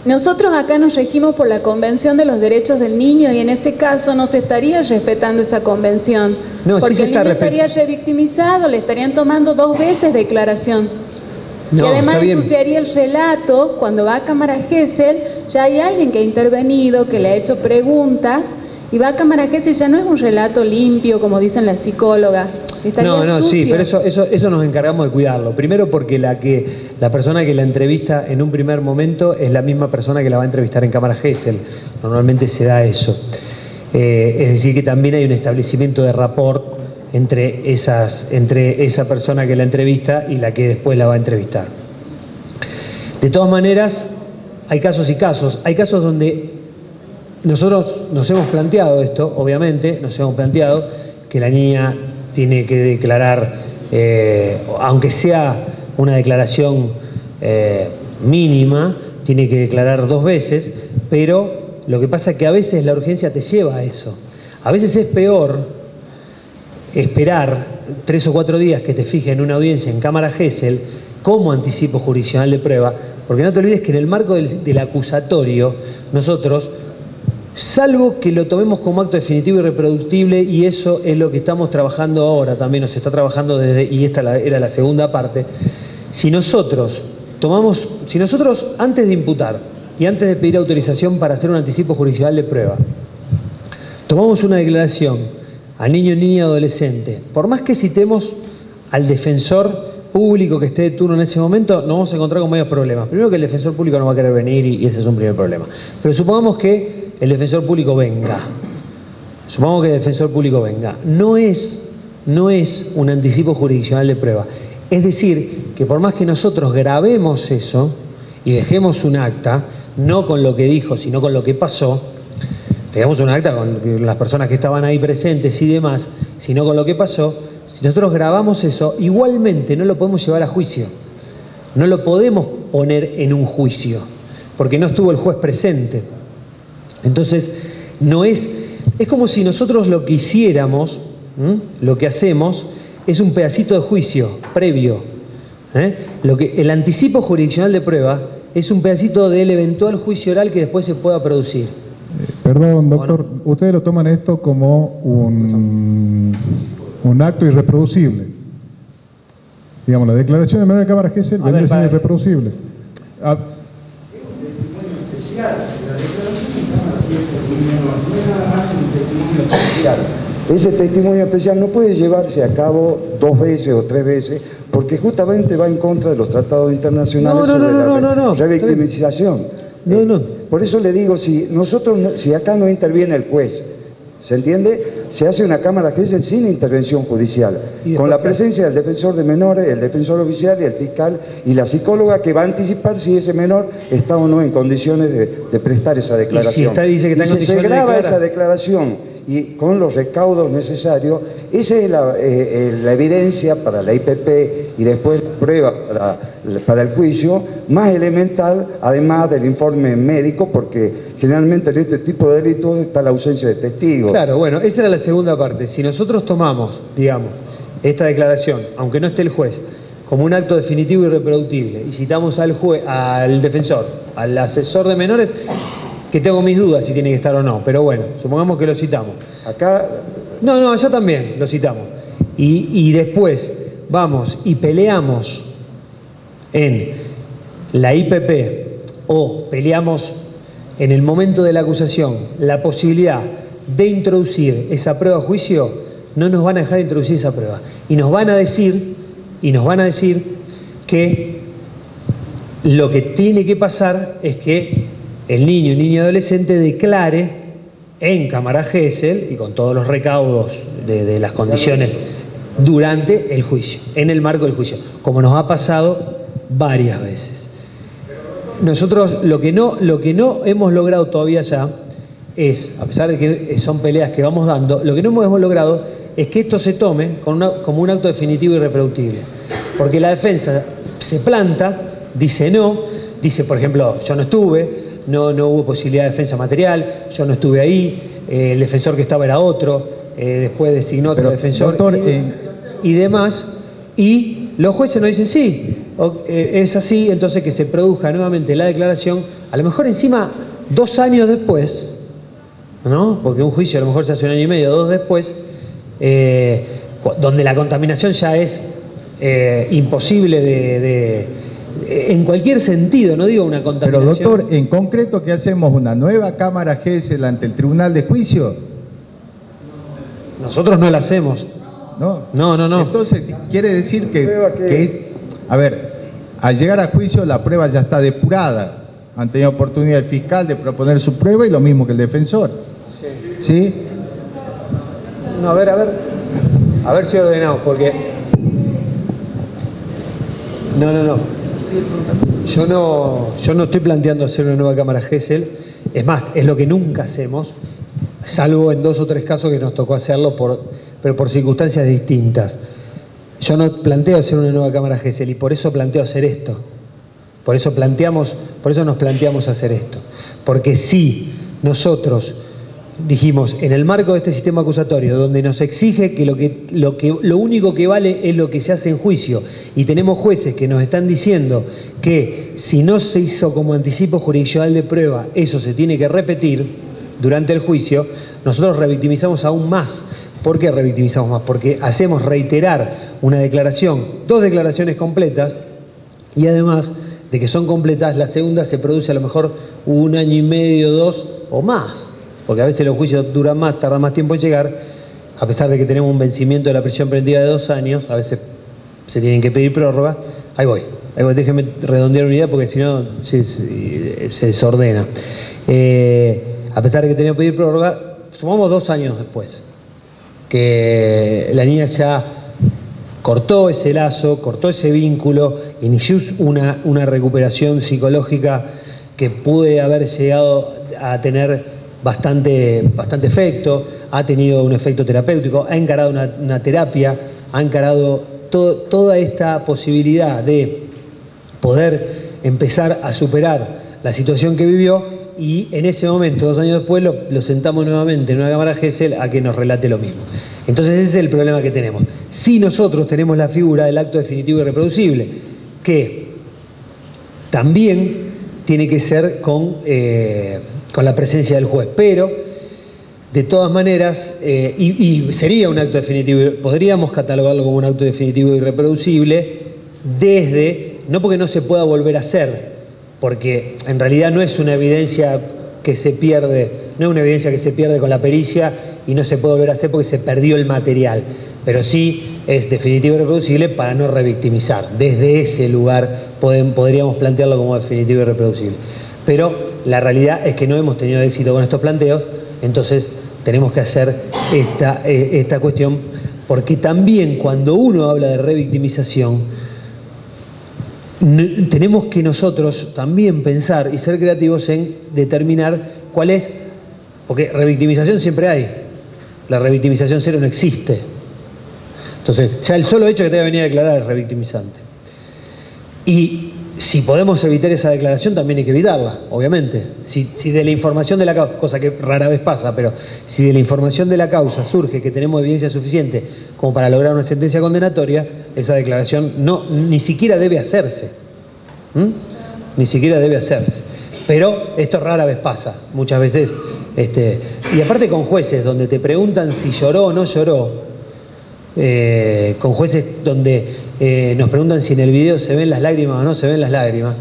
Nosotros acá nos regimos por la Convención de los Derechos del Niño y en ese caso no se estaría respetando esa convención. No, porque sí se el niño está estaría revictimizado, le estarían tomando 2 veces declaración. No, y además está bien. ensuciaría el relato. Cuando va a cámara Gesell, ya hay alguien que ha intervenido, que le ha hecho preguntas, y va a cámara Gesell, ya no es un relato limpio, como dicen las psicólogas. No, sí, pero eso nos encargamos de cuidarlo. Primero porque la persona que la entrevista en un primer momento es la misma persona que la va a entrevistar en cámara Gesell. Normalmente se da eso. Es decir, que también hay un establecimiento de rapport entre esa persona que la entrevista y la que después la va a entrevistar. De todas maneras, hay casos y casos. Hay casos donde nosotros nos hemos planteado esto, obviamente, nos hemos planteado que la niña tiene que declarar, aunque sea una declaración mínima, tiene que declarar 2 veces, pero lo que pasa es que a veces la urgencia te lleva a eso. A veces es peor esperar 3 o 4 días que te fijen en una audiencia en cámara Gesell como anticipo jurisdiccional de prueba, porque no te olvides que en el marco del acusatorio nosotros, salvo que lo tomemos como acto definitivo y reproductible, y eso es lo que estamos trabajando ahora, también nos está trabajando y esta era la segunda parte, si nosotros antes de imputar y antes de pedir autorización para hacer un anticipo jurisdiccional de prueba, tomamos una declaración al niño, niña, adolescente, por más que citemos al defensor público que esté de turno en ese momento, nos vamos a encontrar con varios problemas. Primero, que el defensor público no va a querer venir y ese es un primer problema. Pero supongamos que el defensor público venga. Supongamos que el defensor público venga. No es un anticipo jurisdiccional de prueba. Es decir, que por más que nosotros grabemos eso y dejemos un acta, no con lo que dijo, sino con lo que pasó, dejamos un acta con las personas que estaban ahí presentes y demás, sino con lo que pasó, si nosotros grabamos eso, igualmente no lo podemos llevar a juicio. No lo podemos poner en un juicio, porque no estuvo el juez presente. Entonces, es como si nosotros lo que hiciéramos, lo que hacemos, es un pedacito de juicio previo. El anticipo jurisdiccional de prueba es un pedacito del eventual juicio oral que después se pueda producir. Perdón, doctor, ustedes lo toman esto como un acto irreproducible. Digamos, la declaración de manera de cámara Gesell vendría siendo irreproducible. no es nada más un testimonio especial. Ese testimonio especial no puede llevarse a cabo 2 veces o 3 veces, porque justamente va en contra de los tratados internacionales sobre la revictimización. Por eso le digo, si acá no interviene el juez, ¿se entiende? Se hace una cámara Gesell sin intervención judicial, con la presencia del defensor de menores, el defensor oficial y el fiscal y la psicóloga, que va a anticipar si ese menor está o no en condiciones de prestar esa declaración. Y si se graba esa declaración y con los recaudos necesarios, esa es la evidencia para la IPP y después prueba para el juicio, más elemental, además del informe médico, porque generalmente en este tipo de delitos está la ausencia de testigos. Claro, bueno, esa era la segunda parte. Si nosotros tomamos, digamos, esta declaración, aunque no esté el juez, como un acto definitivo y irreproductible, y citamos al defensor, al asesor de menores, que tengo mis dudas si tiene que estar o no, pero bueno, supongamos que lo citamos. Acá... No, allá también lo citamos. Y después vamos y peleamos en la IPP o peleamos en el momento de la acusación la posibilidad de introducir esa prueba a juicio, no nos van a dejar introducir esa prueba. Y nos van a decir que lo que tiene que pasar es que el niño adolescente declare en cámara Gesell y con todos los recaudos de las condiciones durante el juicio, en el marco del juicio, como nos ha pasado varias veces. Nosotros lo que no hemos logrado todavía ya es, a pesar de que son peleas que vamos dando, lo que no hemos logrado es que esto se tome como un acto definitivo y irreproductible. Porque la defensa se planta, dice no, dice, por ejemplo, yo no estuve, no hubo posibilidad de defensa material, yo no estuve ahí, el defensor que estaba era otro, después designó otro defensor, doctor, y demás, y los jueces nos dicen sí, es así, entonces que se produzca nuevamente la declaración, a lo mejor encima 2 años después, ¿no? Porque un juicio a lo mejor se hace 1 año y medio, 2 después, donde la contaminación ya es imposible en cualquier sentido, no digo una contaminación. Pero doctor, en concreto, ¿qué hacemos? ¿Una nueva cámara Gesell ante el tribunal de juicio? Nosotros no la hacemos. No. Entonces, quiere decir a ver, al llegar a juicio la prueba ya está depurada. Han tenido oportunidad el fiscal de proponer su prueba y lo mismo que el defensor. ¿Sí? No, a ver si ordenamos, porque... No. Yo no estoy planteando hacer una nueva cámara Gesell. Es más, es lo que nunca hacemos, salvo en 2 o 3 casos que nos tocó hacerlo, pero por circunstancias distintas. Yo no planteo hacer una nueva cámara Gesell y por eso planteo hacer esto. Por eso nos planteamos hacer esto. Porque si nosotros dijimos, en el marco de este sistema acusatorio, donde nos exige que lo único que vale es lo que se hace en juicio, y tenemos jueces que nos están diciendo que si no se hizo como anticipo jurisdiccional de prueba, eso se tiene que repetir durante el juicio, nosotros revictimizamos aún más. ¿Por qué revictimizamos más? Porque hacemos reiterar una declaración, 2 declaraciones completas, y además de que son completas, la segunda se produce a lo mejor 1 año y medio, 2 o más. Porque a veces los juicios duran más, tardan más tiempo en llegar, a pesar de que tenemos un vencimiento de la prisión preventiva de 2 años, a veces se tienen que pedir prórroga. Ahí voy, déjenme redondear una idea porque si no se desordena. A pesar de que tenemos que pedir prórroga, sumamos 2 años después, que la niña ya cortó ese lazo, cortó ese vínculo, inició una recuperación psicológica que puede haber llegado a tener bastante efecto, ha tenido un efecto terapéutico, ha encarado una terapia, ha encarado toda esta posibilidad de poder empezar a superar la situación que vivió, y en ese momento, 2 años después, lo sentamos nuevamente en una cámara Gesell a que nos relate lo mismo. Entonces ese es el problema que tenemos. Si nosotros tenemos la figura del acto definitivo y irreproducible, que también tiene que ser con la presencia del juez, pero de todas maneras, y sería un acto definitivo, podríamos catalogarlo como un acto definitivo irreproducible no porque no se pueda volver a hacer, porque en realidad no es una evidencia que se pierde, no es una evidencia que se pierde con la pericia y no se puede volver a hacer porque se perdió el material, pero sí es definitivo y reproducible para no revictimizar. Desde ese lugar podríamos plantearlo como definitivo y reproducible. Pero la realidad es que no hemos tenido éxito con estos planteos, entonces tenemos que hacer esta cuestión, porque también cuando uno habla de revictimización, tenemos que nosotros también pensar y ser creativos en determinar cuál es, porque revictimización siempre hay, la revictimización cero no existe. Entonces, ya el solo hecho que te va a venir a declarar es revictimizante. Y si podemos evitar esa declaración, también hay que evitarla, obviamente. Si de la información de la causa, cosa que rara vez pasa, pero si de la información de la causa surge que tenemos evidencia suficiente como para lograr una sentencia condenatoria, esa declaración ni siquiera debe hacerse. Ni siquiera debe hacerse. Pero esto rara vez pasa, muchas veces. Y aparte con jueces donde te preguntan si lloró o no lloró, con jueces donde nos preguntan si en el video se ven las lágrimas o no se ven las lágrimas,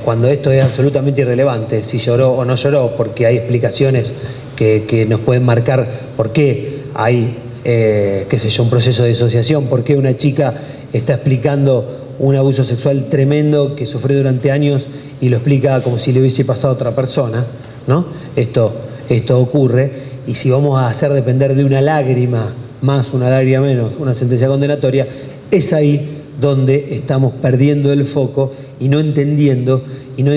cuando esto es absolutamente irrelevante, si lloró o no lloró, porque hay explicaciones que nos pueden marcar por qué hay, qué sé yo, un proceso de disociación, por qué una chica está explicando un abuso sexual tremendo que sufrió durante años y lo explica como si le hubiese pasado a otra persona, ¿no? Esto ocurre, y si vamos a hacer depender de una lágrima más, una lágrima menos, una sentencia condenatoria, es ahí donde estamos perdiendo el foco y no entendiendo y no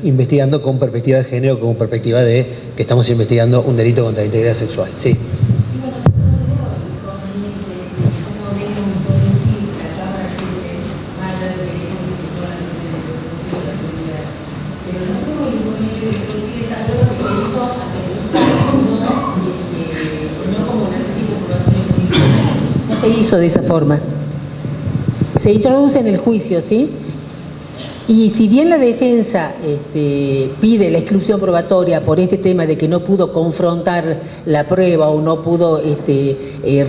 investigando con perspectiva de género, con perspectiva de que estamos investigando un delito contra la integridad sexual. Sí. Se hizo de esa forma. Se introduce en el juicio, ¿sí? Y si bien la defensa pide la exclusión probatoria por este tema de que no pudo confrontar la prueba o no pudo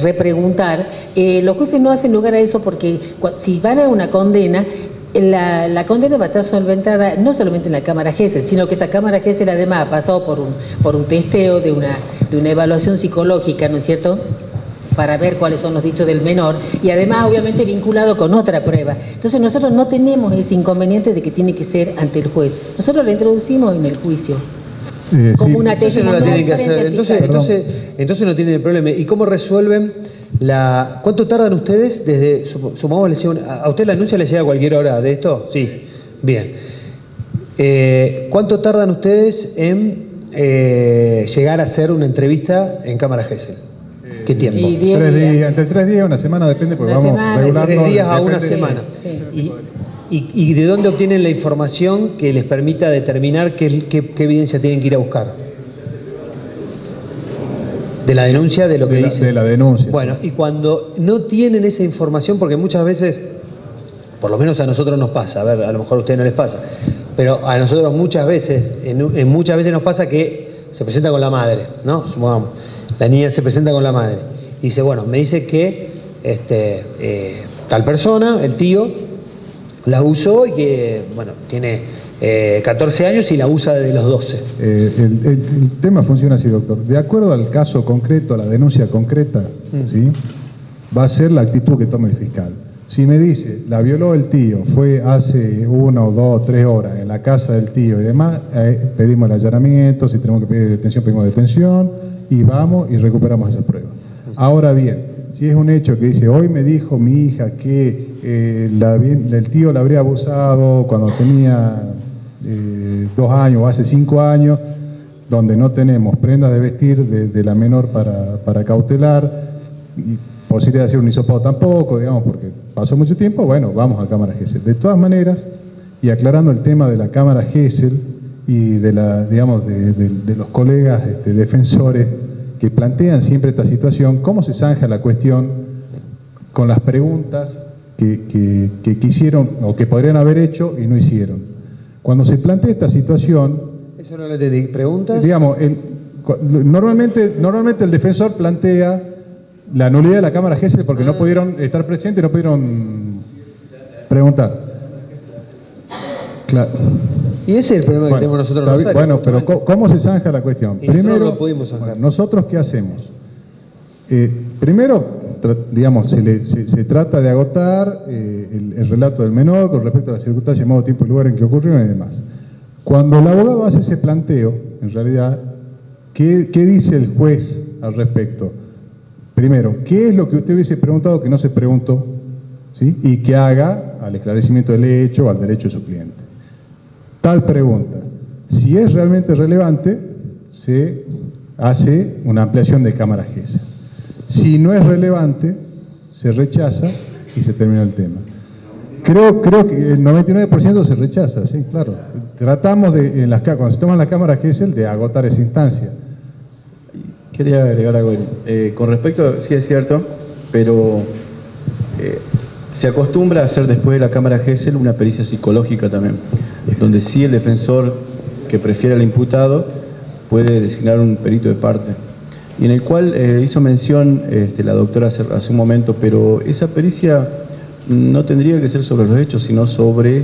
repreguntar, los jueces no hacen lugar a eso, porque si van a una condena, la condena va a estar solventada no solamente en la Cámara Gesell, sino que esa Cámara Gesell además ha pasado por un testeo de una evaluación psicológica, ¿no es cierto?, para ver cuáles son los dichos del menor, y además obviamente vinculado con otra prueba. Entonces nosotros no tenemos ese inconveniente de que tiene que ser ante el juez. Nosotros la introducimos en el juicio. Como una entonces no la tienen que hacer. Entonces no tienen el problema. ¿Y cómo resuelven cuánto tardan ustedes desde, supongamos, a usted la anuncia le llega a cualquier hora de esto? Sí, bien. ¿Cuánto tardan ustedes en llegar a hacer una entrevista en Cámara Gesell? ¿Qué tiempo? 3 días, entre 3 días y una semana, depende, porque vamos regulando. 3 días a una semana. Sí. ¿Y de dónde obtienen la información que les permita determinar qué evidencia tienen que ir a buscar? ¿De la denuncia? ¿De lo que dicen? De la denuncia. Bueno, y cuando no tienen esa información, porque muchas veces, por lo menos a nosotros nos pasa, a ver, a lo mejor a ustedes no les pasa, pero a nosotros muchas veces muchas veces nos pasa que se presenta con la madre, ¿no? Supongamos. La niña se presenta con la madre y dice, bueno, me dice que tal persona, el tío, la usó y que, bueno, tiene 14 años y la usa desde los 12. El tema funciona así, doctor. De acuerdo al caso concreto, a la denuncia concreta, ¿sí?, va a ser la actitud que tome el fiscal. Si me dice, la violó el tío, fue hace 1, 2, 3 horas en la casa del tío y demás, pedimos el allanamiento, si tenemos que pedir detención, pedimos detención, y vamos y recuperamos esa prueba. Ahora bien, si es un hecho que dice, hoy me dijo mi hija que el tío la habría abusado cuando tenía 2 años o hace 5 años, donde no tenemos prendas de vestir de la menor para cautelar, y posibilidad de hacer un hisopado tampoco, digamos, porque pasó mucho tiempo, bueno, vamos a Cámara Gesell. De todas maneras, y aclarando el tema de la Cámara Gesell, y de los colegas defensores que plantean siempre esta situación, cómo se zanja la cuestión con las preguntas que quisieron o que podrían haber hecho y no hicieron. Cuando se plantea esta situación... ¿Eso no le entendí? ¿Preguntas? Digamos, normalmente el defensor plantea la nulidad de la Cámara Gesell porque no pudieron estar presentes, no pudieron preguntar. Claro. Y ese es el problema que tenemos nosotros en Rosario. Bueno, pero ¿cómo se zanja la cuestión? Y nosotros no pudimos zanjar. Bueno, ¿nosotros qué hacemos? Primero, digamos, se trata de agotar el relato del menor con respecto a las circunstancias, modo, tiempo y lugar en que ocurrieron y demás. Cuando el abogado hace ese planteo, en realidad, ¿qué dice el juez al respecto? Primero, ¿qué es lo que usted hubiese preguntado que no se preguntó? ¿Sí? Y que haga al esclarecimiento del hecho o al derecho de su cliente. Tal pregunta. Si es realmente relevante, se hace una ampliación de cámara GESEL. Si no es relevante, se rechaza y se termina el tema. Creo que el 99% se rechaza, sí, claro. Tratamos de, cuando se toman las cámaras GESEL, de agotar esa instancia. Quería agregar algo. Con respecto, sí es cierto, pero se acostumbra a hacer después de la cámara GESEL una pericia psicológica también, donde sí el defensor que prefiere al imputado puede designar un perito de parte, y en el cual hizo mención la doctora hace un momento, pero esa pericia no tendría que ser sobre los hechos, sino sobre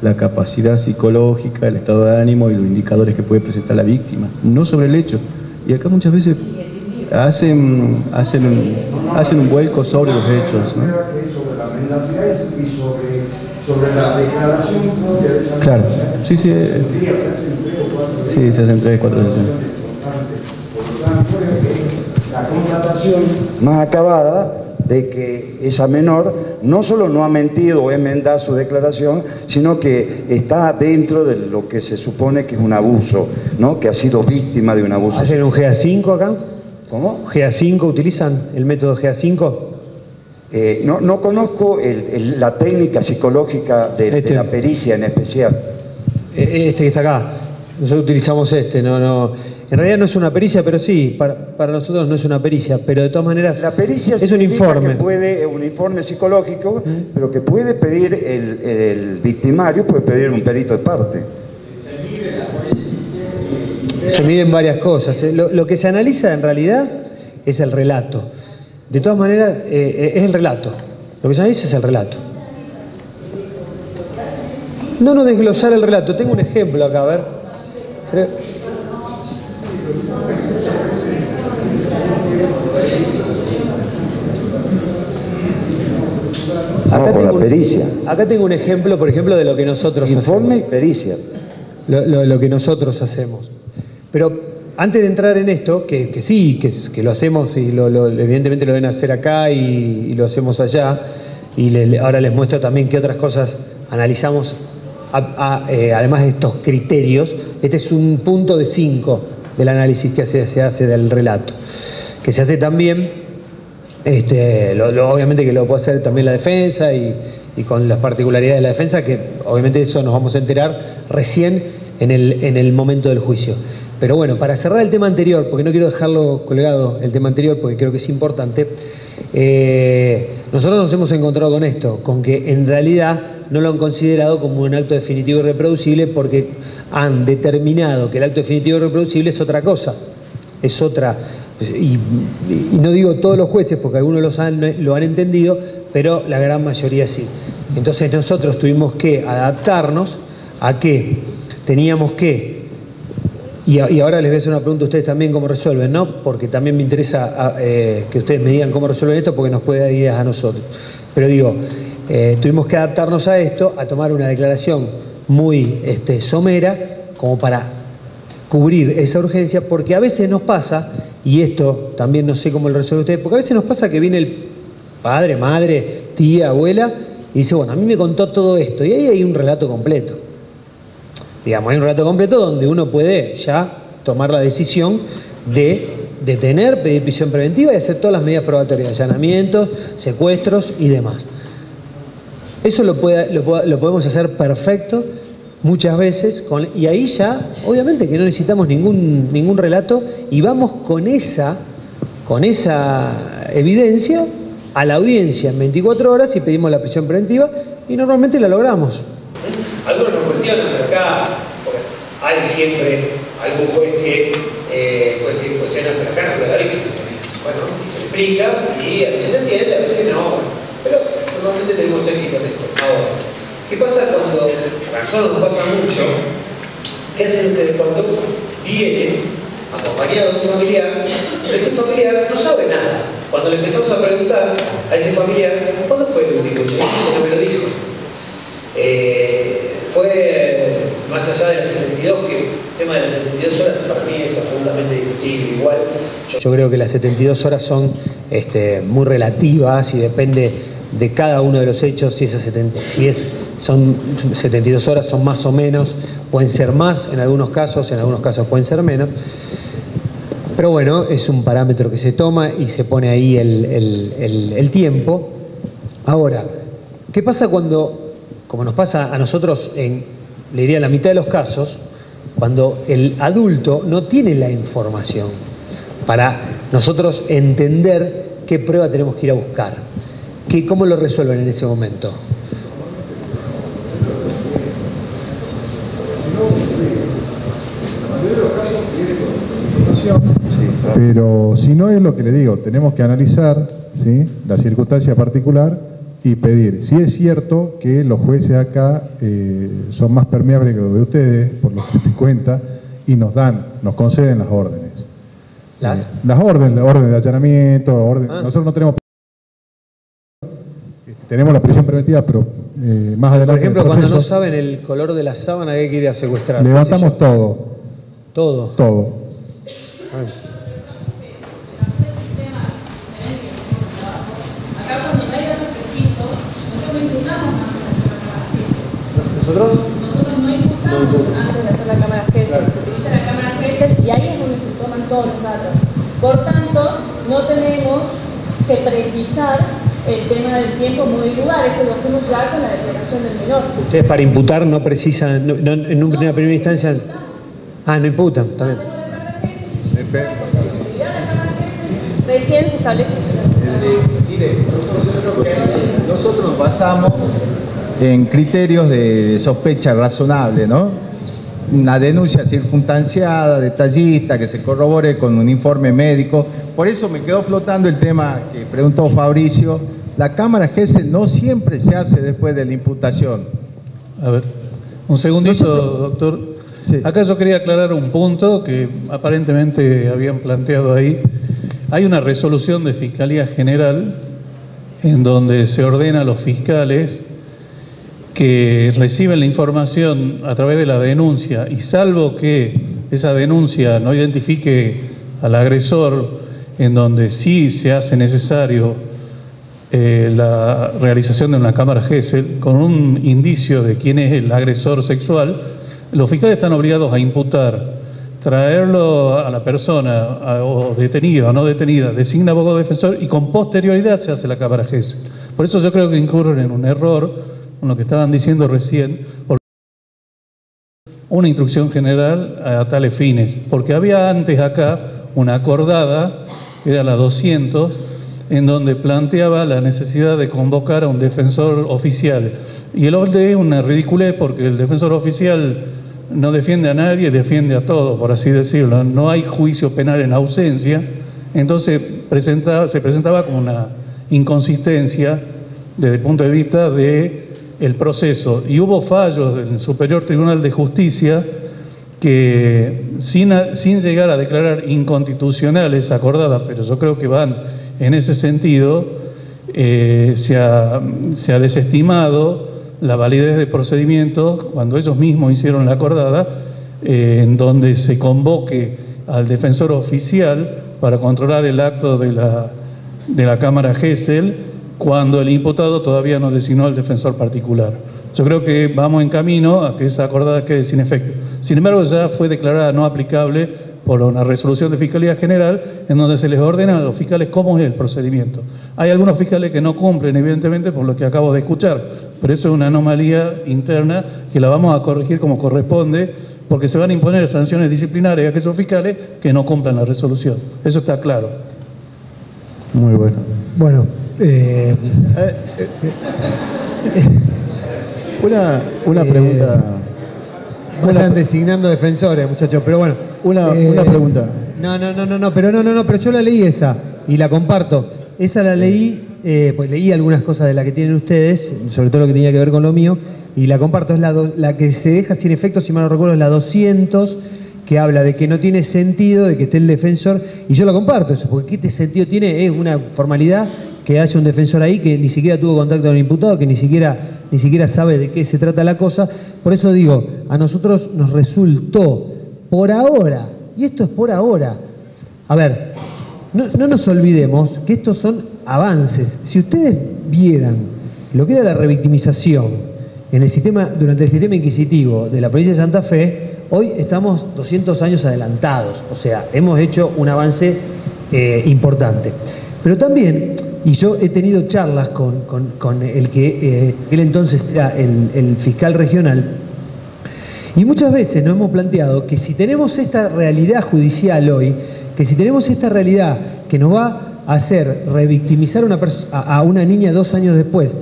la capacidad psicológica, el estado de ánimo y los indicadores que puede presentar la víctima, no sobre el hecho. Y acá muchas veces hacen un vuelco sobre los hechos, ¿no? Sobre la declaración propia de esa. Claro, sí, sí. Sí, se hacen 3 o 4 sesiones. Por lo tanto, la constatación más acabada de que esa menor no solo no ha mentido o enmendado su declaración, sino que está dentro de lo que se supone que es un abuso, ¿no? Que ha sido víctima de un abuso. ¿Hacen un GA5 acá? ¿Cómo? ¿GA5 utilizan el método GA5? No conozco la técnica psicológica de la pericia en especial. Este que está acá. Nosotros utilizamos no. En realidad no es una pericia, pero sí, para nosotros no es una pericia, pero de todas maneras la pericia es un informe. Un informe psicológico, pero que puede pedir el victimario, puede pedir un perito de parte. Se miden varias cosas. Lo que se analiza en realidad es el relato. De todas maneras, es el relato. Lo que se analiza es el relato. No desglosar el relato. Tengo un ejemplo acá, a ver. Con la pericia. Acá tengo un ejemplo, por ejemplo, de lo que nosotros informe hacemos. y pericia. Lo que nosotros hacemos. Pero antes de entrar en esto, que sí, que lo hacemos y evidentemente lo deben hacer acá y lo hacemos allá, y ahora les muestro también qué otras cosas analizamos, además de estos criterios. Este es un punto de 5 del análisis que se hace del relato, que se hace también, obviamente que lo puede hacer también la defensa y con las particularidades de la defensa, que obviamente eso nos vamos a enterar recién en el momento del juicio. Pero bueno, para cerrar el tema anterior, porque no quiero dejarlo colgado el tema anterior, porque creo que es importante, nosotros nos hemos encontrado con esto, con que en realidad no lo han considerado como un acto definitivo y reproducible, porque han determinado que el acto definitivo y reproducible es otra cosa, es otra, y no digo todos los jueces, porque algunos lo han entendido, pero la gran mayoría sí. Entonces nosotros tuvimos que adaptarnos a que teníamos que, y ahora les voy a hacer una pregunta a ustedes también, cómo resuelven, ¿no? Porque también me interesa que ustedes me digan cómo resuelven esto, porque nos puede dar ideas a nosotros. Pero digo, tuvimos que adaptarnos a esto, a tomar una declaración muy somera, como para cubrir esa urgencia, porque a veces nos pasa, y esto también no sé cómo lo resuelven ustedes, porque a veces nos pasa que viene el padre, madre, tía, abuela, y dice, bueno, a mí me contó todo esto, y ahí hay un relato completo. Digamos, hay un relato completo donde uno puede ya tomar la decisión de detener, pedir prisión preventiva y hacer todas las medidas probatorias, allanamientos, secuestros y demás. Eso lo podemos hacer perfecto muchas veces, y ahí ya, obviamente que no necesitamos ningún relato, y vamos con esa evidencia a la audiencia en 24 horas y pedimos la prisión preventiva, y normalmente la logramos. Algunos nos cuestionan acá, porque hay siempre algún juez que cuestiona, pero acá no la víctima. Bueno, y se explica, y a veces se entiende, a veces no. Pero normalmente tenemos éxito en esto. Ahora, ¿qué pasa cuando a nosotros nos pasa mucho ¿Qué hacen ustedes cuando vienen acompañados de un familiar, pero ese familiar no sabe nada? Cuando le empezamos a preguntar a ese familiar, ¿cuándo fue el último chequeo? No me lo dijo. Fue más allá de las 72, que el tema de las 72 horas para mí es absolutamente discutible. Igual, yo creo que las 72 horas son muy relativas y depende de cada uno de los hechos. Son 72 horas, son más o menos, pueden ser más en algunos casos pueden ser menos. Pero bueno, es un parámetro que se toma y se pone ahí el tiempo. Ahora, ¿qué pasa cuando, como nos pasa a nosotros le diría la mitad de los casos, cuando el adulto no tiene la información para nosotros entender qué prueba tenemos que ir a buscar? ¿Cómo lo resuelven en ese momento? Pero si no es lo que le digo, tenemos que analizar, ¿sí?, la circunstancia particular y pedir. Si es cierto que los jueces acá son más permeables que los de ustedes, por lo que te cuenta, y nos conceden las órdenes. Las órdenes de allanamiento, nosotros no tenemos... Tenemos la prisión preventiva, pero más adelante... Por ejemplo, cuando no saben el color de la sábana que hay que ir a secuestrar. Levantamos todo. ¿Todo? Todo. Nosotros no imputamos antes de hacer la cámara Gesell, se utiliza la cámara Gesell y ahí es donde se toman todos los datos. Por tanto, no tenemos que precisar el tema del tiempo, modo y lugar, eso lo hacemos ya con la declaración del menor. Ustedes para imputar no precisan, en una primera instancia... no imputan, también. Recién se establece. Nosotros nos basamos en criterios de sospecha razonable, ¿no? Una denuncia circunstanciada, detallista, que se corrobore con un informe médico. Por eso me quedó flotando el tema que preguntó Fabricio. La cámara Gesell no siempre se hace después de la imputación. A ver, un segundito, doctor. Sí. Acá yo quería aclarar un punto que aparentemente habían planteado ahí. Hay una resolución de Fiscalía General en donde se ordena a los fiscales que reciben la información a través de la denuncia y salvo que esa denuncia no identifique al agresor, en donde sí se hace necesario la realización de una cámara Gesell con un indicio de quién es el agresor sexual, los fiscales están obligados a imputar, traerlo a la persona o detenida o no detenida, designa abogado defensor y con posterioridad se hace la cámara Gesell. Por eso yo creo que incurren en un error con lo que estaban diciendo recién, porque una instrucción general a tales fines, porque había antes acá una acordada, que era la 200, en donde planteaba la necesidad de convocar a un defensor oficial. Y el orden es una ridiculez porque el defensor oficial no defiende a nadie, defiende a todos, por así decirlo. No hay juicio penal en ausencia, entonces se presentaba como una inconsistencia desde el punto de vista del proceso. Y hubo fallos del Superior Tribunal de Justicia que sin llegar a declarar inconstitucionales acordadas, pero yo creo que van en ese sentido, se ha desestimado la validez de procedimientos cuando ellos mismos hicieron la acordada, en donde se convoque al defensor oficial para controlar el acto de la cámara Gesell cuando el imputado todavía no designó al defensor particular. Yo creo que vamos en camino a que esa acordada quede sin efecto. Sin embargo, ya fue declarada no aplicable por una resolución de Fiscalía General en donde se les ordena a los fiscales cómo es el procedimiento. Hay algunos fiscales que no cumplen, evidentemente, por lo que acabo de escuchar, pero eso es una anomalía interna que la vamos a corregir como corresponde, porque se van a imponer sanciones disciplinarias a aquellos fiscales que no cumplan la resolución. Eso está claro. Muy bueno. Bueno, una pregunta. Vayan designando defensores, muchachos, pero bueno. Una pregunta. No, pero yo la leí esa y la comparto. Esa la leí pues leí algunas cosas de las que tienen ustedes, sobre todo lo que tenía que ver con lo mío, y la comparto. Es la que se deja sin efecto, si mal no recuerdo, es la 200, que habla de que no tiene sentido de que esté el defensor, y yo la comparto eso, porque ¿qué sentido tiene? Es una formalidad que haya un defensor ahí que ni siquiera tuvo contacto con el imputado, que ni siquiera sabe de qué se trata la cosa. Por eso digo, a nosotros nos resultó, por ahora, y esto es por ahora, a ver, no nos olvidemos que estos son avances. Si ustedes vieran lo que era la revictimización en el sistema, durante el sistema inquisitivo de la provincia de Santa Fe, hoy estamos 200 años adelantados, o sea, hemos hecho un avance importante. Pero también, y yo he tenido charlas con el que él entonces era el fiscal regional, y muchas veces nos hemos planteado que si tenemos esta realidad judicial hoy, que si tenemos esta realidad que nos va a hacer revictimizar a una niña 2 años después,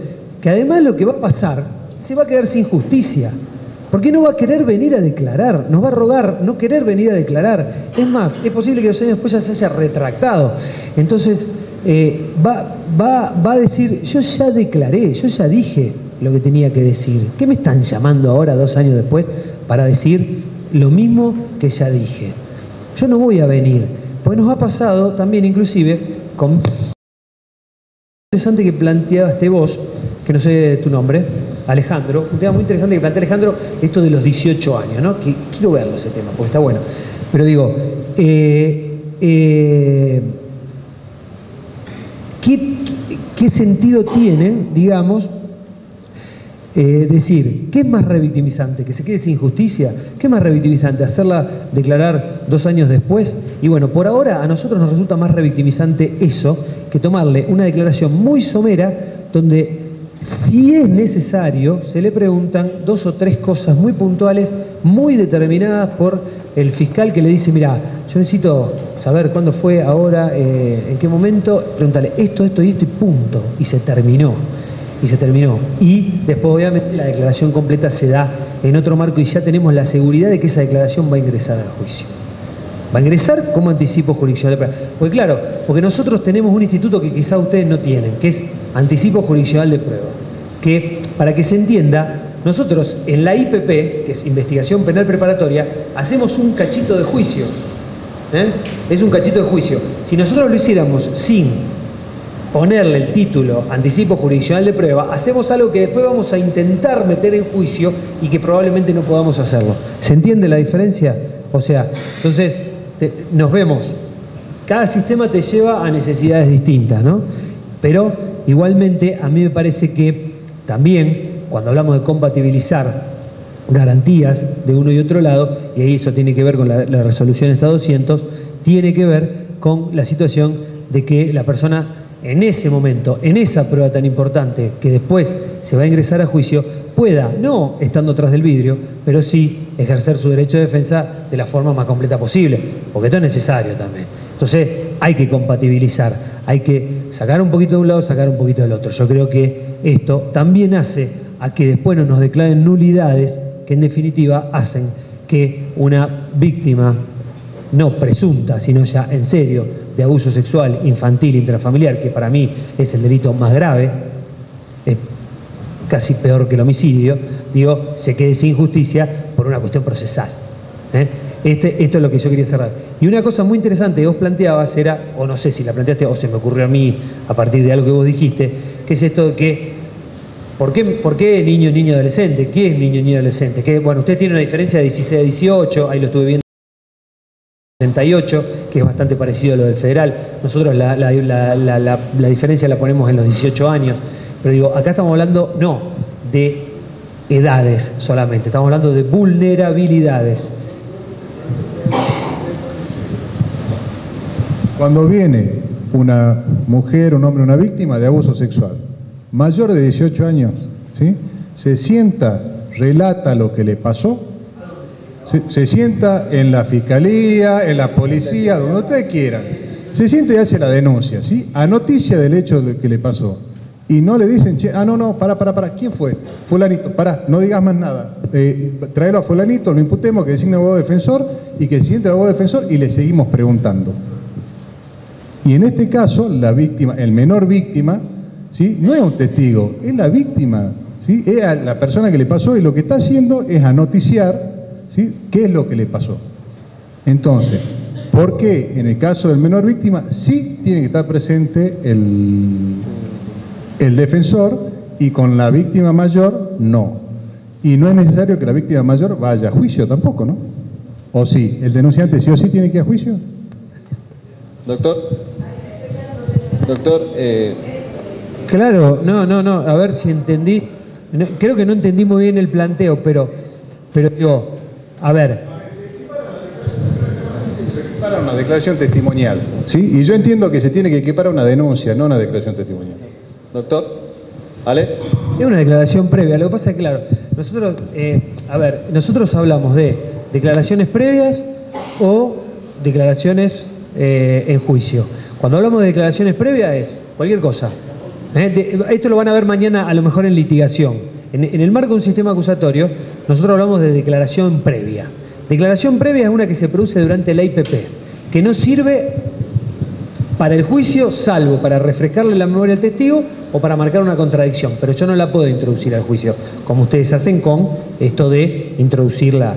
que además lo que va a pasar, se va a quedar sin justicia. ¿Por qué no va a querer venir a declarar? Nos va a rogar no querer venir a declarar. Es más, es posible que 2 años después ya se haya retractado. Entonces, va a decir, yo ya declaré, yo ya dije lo que tenía que decir. ¿Qué me están llamando ahora 2 años después para decir lo mismo que ya dije? Yo no voy a venir, porque nos ha pasado también inclusive con... Interesante que planteaste vos, que no sé tu nombre, Alejandro, un tema muy interesante que plantea Alejandro, esto de los 18 años, ¿no? Que quiero verlo ese tema, porque está bueno. Pero digo, ¿qué sentido tiene, digamos, decir, ¿qué es más revictimizante? ¿Que se quede sin justicia? ¿Qué es más revictimizante? ¿Hacerla declarar 2 años después? Y bueno, por ahora a nosotros nos resulta más revictimizante eso que tomarle una declaración muy somera donde, si es necesario, se le preguntan 2 o 3 cosas muy puntuales, muy determinadas por el fiscal, que le dice, mira, yo necesito saber cuándo fue, ahora, en qué momento, pregúntale esto y punto. Y se terminó. Y después, obviamente, la declaración completa se da en otro marco y ya tenemos la seguridad de que esa declaración va a ingresar al juicio. Va a ingresar como anticipo jurisdiccional de prueba. Porque claro, porque nosotros tenemos un instituto que quizá ustedes no tienen, que es anticipo jurisdiccional de prueba. Que, para que se entienda, nosotros en la IPP, que es Investigación Penal Preparatoria, hacemos un cachito de juicio. Es un cachito de juicio. Si nosotros lo hiciéramos sin ponerle el título anticipo jurisdiccional de prueba, hacemos algo que después vamos a intentar meter en juicio y que probablemente no podamos hacerlo. ¿Se entiende la diferencia? O sea, entonces nos vemos. Cada sistema te lleva a necesidades distintas, ¿no? Pero igualmente a mí me parece que también cuando hablamos de compatibilizar garantías de uno y otro lado, y ahí eso tiene que ver con la resolución esta 200, tiene que ver con la situación de que la persona en ese momento, en esa prueba tan importante que después se va a ingresar a juicio, pueda, no estando tras del vidrio, pero sí ejercer su derecho de defensa de la forma más completa posible, porque esto es necesario también. Entonces hay que compatibilizar, hay que sacar un poquito de un lado, sacar un poquito del otro. Yo creo que esto también hace a que después no nos declaren nulidades que en definitiva hacen que una víctima, no presunta, sino ya en serio, de abuso sexual infantil intrafamiliar, que para mí es el delito más grave, es casi peor que el homicidio, digo, se quede sin justicia por una cuestión procesal. Esto es lo que yo quería cerrar. Y una cosa muy interesante que vos planteabas era, o no sé si la planteaste o se me ocurrió a mí a partir de algo que vos dijiste, que es esto de que, ¿por qué niño, niño, adolescente? ¿Qué es niño, niño, adolescente? Que, bueno, usted tiene una diferencia de 16 a 18, ahí lo estuve viendo, 68, que es bastante parecido a lo del federal. Nosotros la diferencia la ponemos en los 18 años. Pero digo, acá estamos hablando no de edades solamente, estamos hablando de vulnerabilidades. Cuando viene una mujer, un hombre, una víctima de abuso sexual, mayor de 18 años, ¿sí?, se sienta, relata lo que le pasó, se sienta en la fiscalía, en la policía, donde ustedes quieran, se siente y hace la denuncia, ¿sí?, a noticia del hecho de que le pasó. Y no le dicen, che, no, para, ¿quién fue? Fulanito, pará, no digas más nada. Traelo a fulanito, lo imputemos, que designe abogado defensor y que siente el abogado defensor y le seguimos preguntando. Y en este caso, la víctima, el menor víctima, ¿sí? No es un testigo, es la víctima, ¿sí? Es a la persona que le pasó, y lo que está haciendo es anoticiar, ¿sí?, qué es lo que le pasó. Entonces, ¿por qué en el caso del menor víctima sí tiene que estar presente el defensor y con la víctima mayor no? Y no es necesario que la víctima mayor vaya a juicio tampoco, ¿no? ¿O sí? ¿El denunciante sí o sí tiene que ir a juicio? Doctor, Claro, no, a ver si entendí. No, creo que no entendí muy bien el planteo, pero digo, a ver. Para una declaración testimonial, ¿sí? Y yo entiendo que se tiene que equiparar una denuncia, no una declaración testimonial. doctor, ¿Ale? Es una declaración previa. Lo que pasa es que, claro, nosotros hablamos de declaraciones previas o declaraciones en juicio. Cuando hablamos de declaraciones previas es cualquier cosa. Esto lo van a ver mañana a lo mejor en litigación. En el marco de un sistema acusatorio, nosotros hablamos de declaración previa. Declaración previa es una que se produce durante la IPP, que no sirve para el juicio, salvo para refrescarle la memoria al testigo o para marcar una contradicción, pero yo no la puedo introducir al juicio, como ustedes hacen con esto de introducir la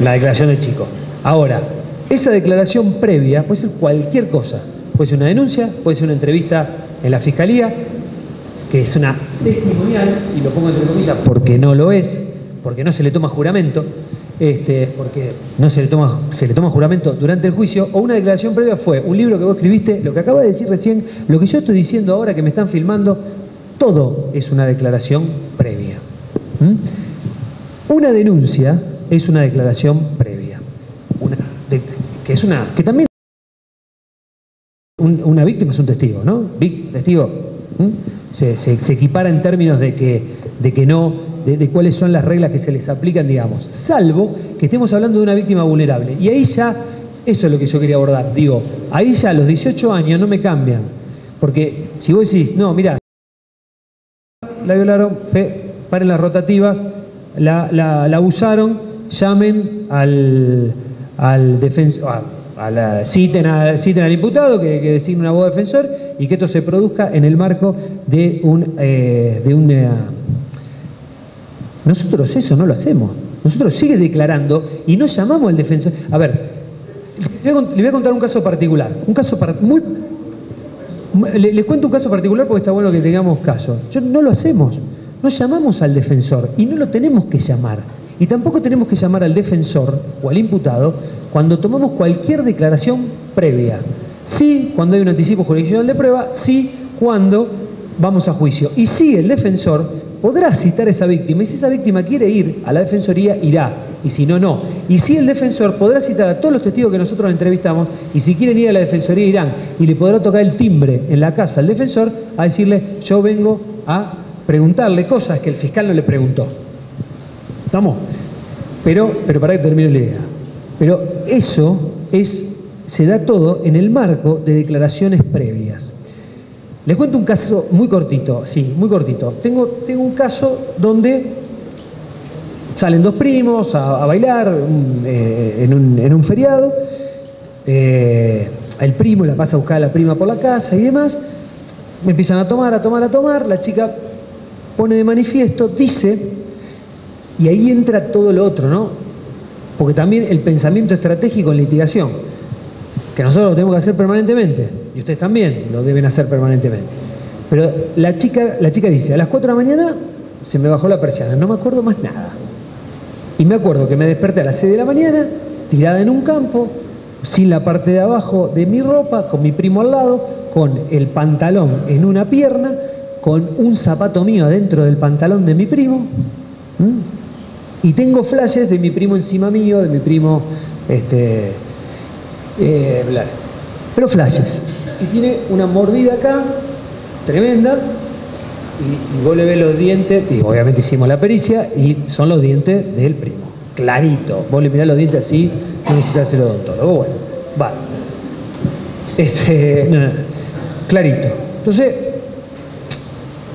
declaración del chico. Ahora, esa declaración previa puede ser cualquier cosa, puede ser una denuncia, puede ser una entrevista en la fiscalía, que es una testimonial, y lo pongo entre comillas porque no lo es, porque no se le toma juramento, porque no se le toma juramento durante el juicio, o una declaración previa fue un libro que vos escribiste, lo que acaba de decir recién, lo que yo estoy diciendo ahora que me están filmando, todo es una declaración previa. Una denuncia es una declaración previa, que también una víctima es un testigo, ¿no? Testigo se equipara en términos de cuáles son las reglas que se les aplican, digamos, salvo que estemos hablando de una víctima vulnerable. Y ahí ya, eso es lo que yo quería abordar. Digo, ahí ya a los 18 años no me cambian. Porque si vos decís, no, mirá, la violaron, paren las rotativas, la abusaron, llamen al defensor, citen al imputado que designe un abogado defensor, y que esto se produzca en el marco de una... Nosotros eso no lo hacemos. Nosotros sigue declarando y no llamamos al defensor. A ver, le voy a contar un caso particular. Les cuento un caso particular porque está bueno que tengamos caso. No lo hacemos. No llamamos al defensor y no lo tenemos que llamar. Y tampoco tenemos que llamar al defensor o al imputado cuando tomamos cualquier declaración previa. Sí, cuando hay un anticipo jurisdiccional de prueba, sí, cuando vamos a juicio. Y sí, el defensor podrá citar a esa víctima, y si esa víctima quiere ir a la defensoría, irá, y si no, no. Y si el defensor podrá citar a todos los testigos que nosotros entrevistamos, y si quieren ir a la defensoría, irán, y le podrá tocar el timbre en la casa al defensor a decirle, yo vengo a preguntarle cosas que el fiscal no le preguntó. ¿Estamos? Pero para que termine la idea. Pero eso se da todo en el marco de declaraciones previas. Les cuento un caso muy cortito, sí, muy cortito. Tengo un caso donde salen dos primos a bailar en un feriado. El primo la pasa a buscar a la prima por la casa y demás. Me empiezan a tomar. La chica pone de manifiesto, dice, y ahí entra todo lo otro, ¿no? Porque también el pensamiento estratégico en litigación, que nosotros lo tenemos que hacer permanentemente, y ustedes también lo deben hacer permanentemente. Pero la chica dice, a las 4 de la mañana se me bajó la persiana, no me acuerdo más nada. Y me acuerdo que me desperté a las 6 de la mañana, tirada en un campo, sin la parte de abajo de mi ropa, con mi primo al lado, con el pantalón en una pierna, con un zapato mío adentro del pantalón de mi primo, y tengo flashes de mi primo encima mío, de mi primo, pero flashes. Y tiene una mordida acá, tremenda, y vos le ves los dientes, y obviamente hicimos la pericia, y son los dientes del primo, clarito. Vos le mirás los dientes así, no necesitas el odontólogo. Bueno, vale. Clarito. Entonces,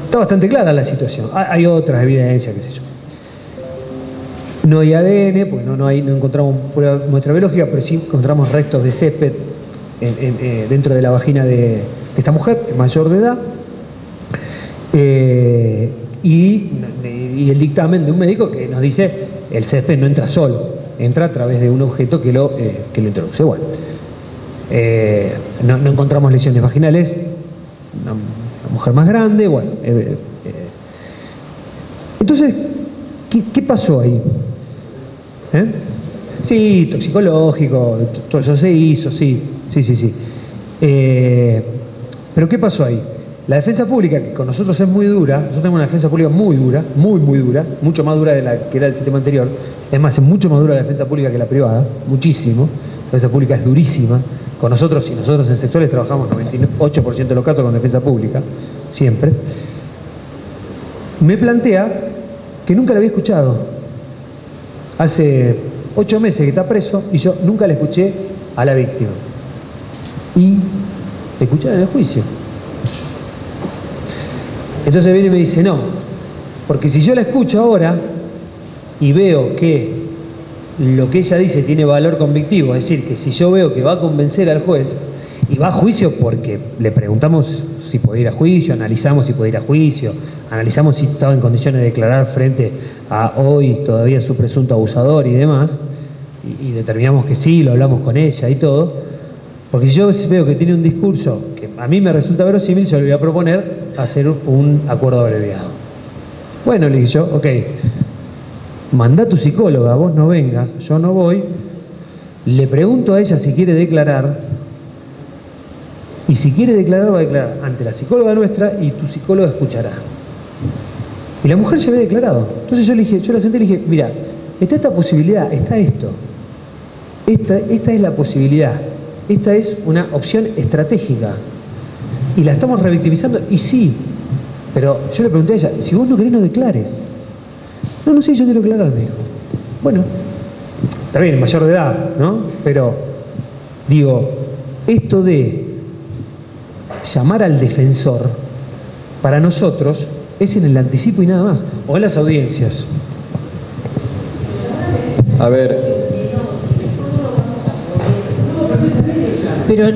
está bastante clara la situación. Hay otras evidencias, qué sé yo. No hay ADN, porque no encontramos muestra biológica, pero sí encontramos restos de césped dentro de la vagina de esta mujer es mayor de edad, y el dictamen de un médico que nos dice el césped no entra solo, entra a través de un objeto que lo introduce. Bueno, no encontramos lesiones vaginales, una mujer más grande, bueno. Entonces, ¿qué pasó ahí? Sí, toxicológico, todo eso se hizo, sí. Pero ¿qué pasó ahí? La defensa pública, que con nosotros es muy dura, nosotros tenemos una defensa pública muy dura, muy dura, mucho más dura de la que era el sistema anterior. Es más, es mucho más dura la defensa pública que la privada, muchísimo. La defensa pública es durísima. Con nosotros, y nosotros en sectores trabajamos 98% de los casos con defensa pública, siempre. Me plantea que nunca la había escuchado. Hace 8 meses que está preso y yo nunca le escuché a la víctima. Y le escuché en el juicio. Entonces viene y me dice, no, porque si yo la escucho ahora y veo que lo que ella dice tiene valor convictivo, es decir, que si yo veo que va a convencer al juez y va a juicio porque le preguntamos si podía ir a juicio, analizamos si podía ir a juicio, analizamos si estaba en condiciones de declarar frente a hoy todavía su presunto abusador y demás, y determinamos que sí, lo hablamos con ella y todo, porque si yo veo que tiene un discurso que a mí me resulta verosímil, yo le voy a proponer hacer un acuerdo abreviado. Bueno, le dije yo, ok, manda a tu psicóloga, vos no vengas, yo no voy, le pregunto a ella si quiere declarar, y si quiere declarar, va a declarar ante la psicóloga nuestra y tu psicóloga escuchará. Y la mujer ya había declarado. Entonces yo la senté y le dije, mira, está esta posibilidad, está esto. Esta es la posibilidad. Esta es una opción estratégica. Y la estamos revictimizando, y sí. Pero yo le pregunté a ella, si vos no querés, no declares. No sé, yo quiero declarar, me dijo. Bueno, está bien, mayor de edad, ¿no? Pero, digo, esto de llamar al defensor, para nosotros, es en el anticipo y nada más. O en las audiencias. A ver. Pero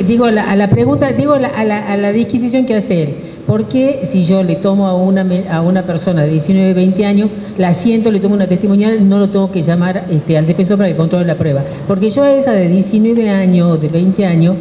digo, a la pregunta, digo, a la disquisición que hace él. ¿Por qué si yo le tomo a una persona de 19, 20 años, la siento, le tomo una testimonial, no lo tengo que llamar al defensor para que controle la prueba? Porque yo a esa de 19 años, de 20 años,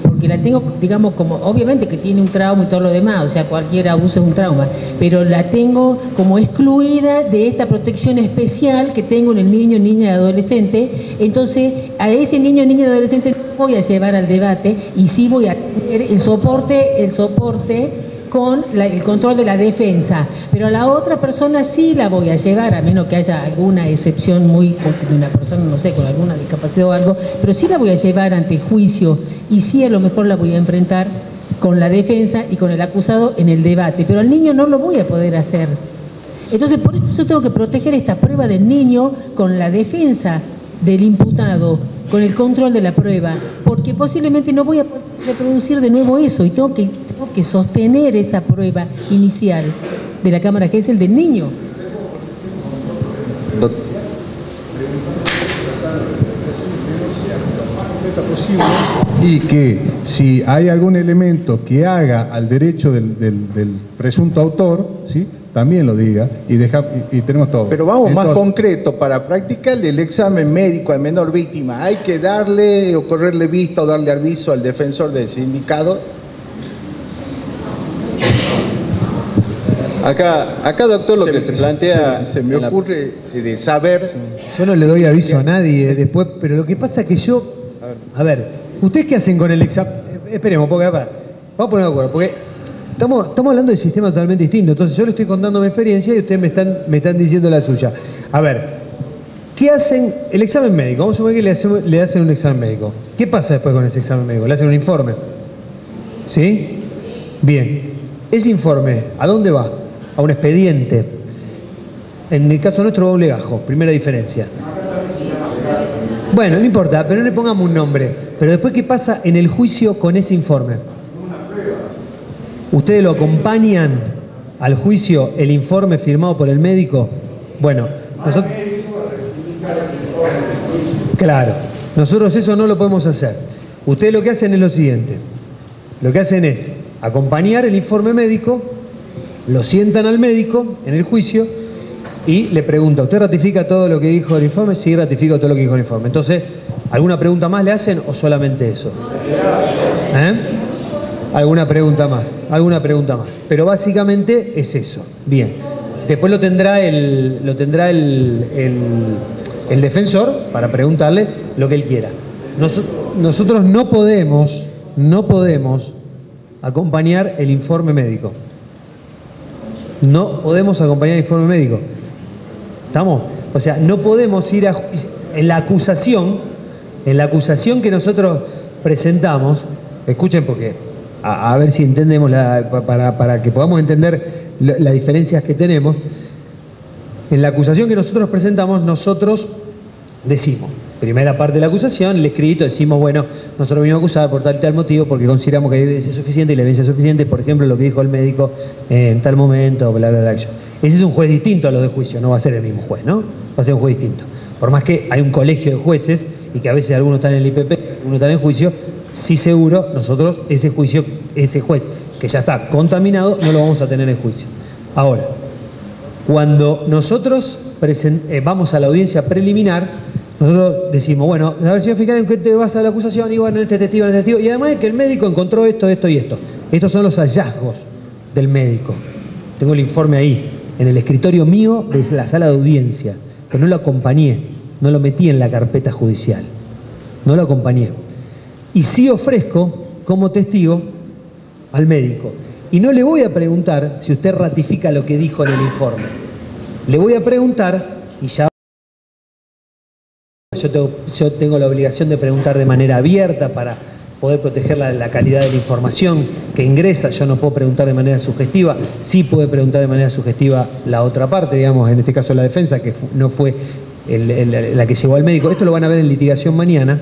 porque la tengo, digamos, como, obviamente que tiene un trauma y todo lo demás, o sea, cualquier abuso es un trauma, pero la tengo como excluida de esta protección especial que tengo en el niño, niña y adolescente. Entonces, a ese niño, niña y adolescente no voy a llevar al debate, y sí voy a tener el soporte con el control de la defensa, pero a la otra persona sí la voy a llevar, a menos que haya alguna excepción muy, de una persona, no sé, con alguna discapacidad o algo, pero sí la voy a llevar ante juicio, y sí a lo mejor la voy a enfrentar con la defensa y con el acusado en el debate, pero al niño no lo voy a poder hacer. Entonces, por eso tengo que proteger esta prueba del niño con la defensa del imputado, con el control de la prueba, porque posiblemente no voy a poder reproducir de nuevo eso, y tengo que sostener esa prueba inicial de la cámara, que es el del niño. Y que si hay algún elemento que haga al derecho del presunto autor, ¿sí?, también lo diga, y tenemos todo. Pero vamos más concreto, para practicar el examen médico al menor víctima, ¿hay que darle o correrle vista o darle aviso al defensor del sindicato? Acá doctor, lo que se plantea... Se me ocurre de saber... Yo no le doy aviso a nadie después, pero lo que pasa es que yo... A ver, ¿ustedes qué hacen con el examen? Esperemos, porque vamos a poner de acuerdo, porque estamos hablando de sistemas totalmente distintos. Entonces yo le estoy contando mi experiencia y ustedes me están diciendo la suya. A ver, ¿qué hacen? El examen médico, vamos a suponer que le hacen un examen médico. ¿Qué pasa después con ese examen médico? Le hacen un informe. ¿Sí? Bien. Ese informe, ¿a dónde va? A un expediente. En el caso nuestro va a un legajo, primera diferencia. Bueno, no importa, pero no le pongamos un nombre. Pero después, ¿qué pasa en el juicio con ese informe? ¿Ustedes lo acompañan al juicio, el informe firmado por el médico? Bueno, nosotros... Claro, nosotros eso no lo podemos hacer. Ustedes lo que hacen es lo siguiente. lo que hacen es acompañar el informe médico, lo sientan al médico en el juicio y le pregunta, ¿usted ratifica todo lo que dijo el informe? Sí, ratifico todo lo que dijo el informe. Entonces, ¿alguna pregunta más le hacen o solamente eso? ¿Alguna pregunta más? ¿Alguna pregunta más? Pero básicamente es eso. Bien. Después lo tendrá el defensor para preguntarle lo que él quiera. Nosotros no podemos acompañar el informe médico. No podemos acompañar el informe médico. ¿Estamos? O sea, no podemos ir en la acusación que nosotros presentamos. Escuchen porque a ver si entendemos para que podamos entender las diferencias que tenemos. En la acusación que nosotros presentamos, nosotros decimos, primera parte de la acusación, el escrito, decimos, bueno, nosotros venimos a acusar por tal y tal motivo porque consideramos que hay evidencia suficiente y la evidencia suficiente, por ejemplo, lo que dijo el médico en tal momento, bla, bla, bla. Ese es un juez distinto a los de juicio, no va a ser el mismo juez, ¿no? Va a ser un juez distinto. Por más que hay un colegio de jueces y que a veces algunos están en el IPP, algunos están en juicio, sí seguro, nosotros ese juez que ya está contaminado, no lo vamos a tener en juicio. Ahora, cuando nosotros vamos a la audiencia preliminar, nosotros decimos, bueno, a ver, señor fiscal, ¿en qué te vas a la acusación? Y bueno, en este testigo, y además que el médico encontró esto, esto y esto. Estos son los hallazgos del médico. Tengo el informe ahí, en el escritorio mío de la sala de audiencia, pero no lo acompañé, no lo metí en la carpeta judicial, no lo acompañé. Y sí ofrezco como testigo al médico. Y no le voy a preguntar si usted ratifica lo que dijo en el informe. Le voy a preguntar, y ya yo tengo la obligación de preguntar de manera abierta para poder proteger la calidad de la información que ingresa. Yo no puedo preguntar de manera sugestiva, sí puede preguntar de manera sugestiva la otra parte, digamos, en este caso la defensa, que no fue la que llevó al médico. Esto lo van a ver en litigación mañana.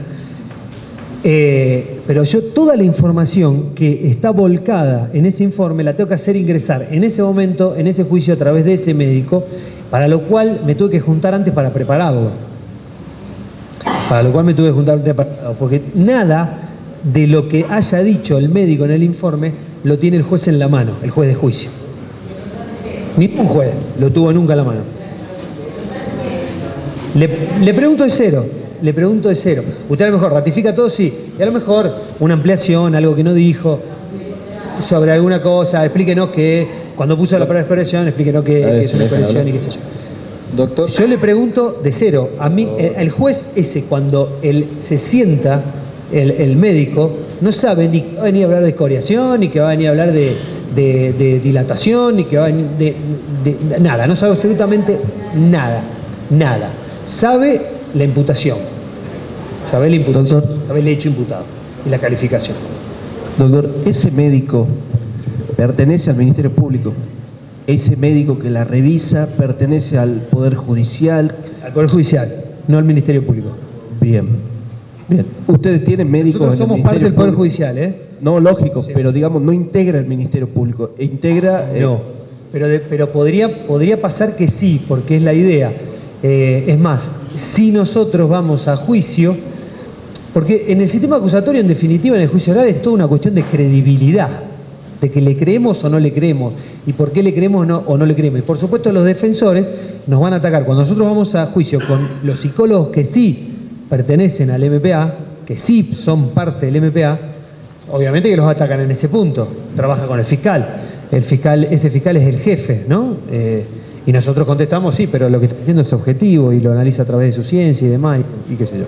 Pero yo toda la información que está volcada en ese informe la tengo que hacer ingresar en ese momento, en ese juicio a través de ese médico, para lo cual me tuve que juntar antes para prepararlo. Porque nada de lo que haya dicho el médico en el informe lo tiene el juez en la mano, el juez de juicio. Ningún juez lo tuvo nunca en la mano. Le pregunto de cero. ¿Usted a lo mejor ratifica todo? Sí. Y a lo mejor una ampliación, algo que no dijo, sobre alguna cosa, explíquenos que cuando puso la palabra expresión, explíquenos que es una expresión y qué sé yo. Doctor. Yo le pregunto de cero. A mí, el juez ese, cuando él se sienta, el médico, no sabe ni que va a venir a hablar de escoriación, ni que va a venir a hablar de dilatación, ni que va a venir de nada. No sabe absolutamente nada. Sabe la imputación. Sabe el hecho imputado y la calificación. Doctor, ese médico pertenece al Ministerio Público. Ese médico que la revisa pertenece al Poder Judicial. Al Poder Judicial, no al Ministerio Público. Bien. Ustedes tienen médicos. Nosotros somos parte del Poder Judicial, ¿eh? No, lógico, sí. Pero digamos, no integra el Ministerio Público. Integra. No, pero podría pasar que sí, porque es la idea. Es más, si nosotros vamos a juicio, porque en el sistema acusatorio, en definitiva, en el juicio oral, es toda una cuestión de credibilidad, de que le creemos o no le creemos, y por qué le creemos o no le creemos. Y por supuesto los defensores nos van a atacar. Cuando nosotros vamos a juicio con los psicólogos que sí pertenecen al MPA, que sí son parte del MPA, obviamente que los atacan en ese punto. Trabaja con el fiscal. Ese fiscal es el jefe, ¿no? Y nosotros contestamos, sí, pero lo que está haciendo es objetivo y lo analiza a través de su ciencia y demás, y qué sé yo.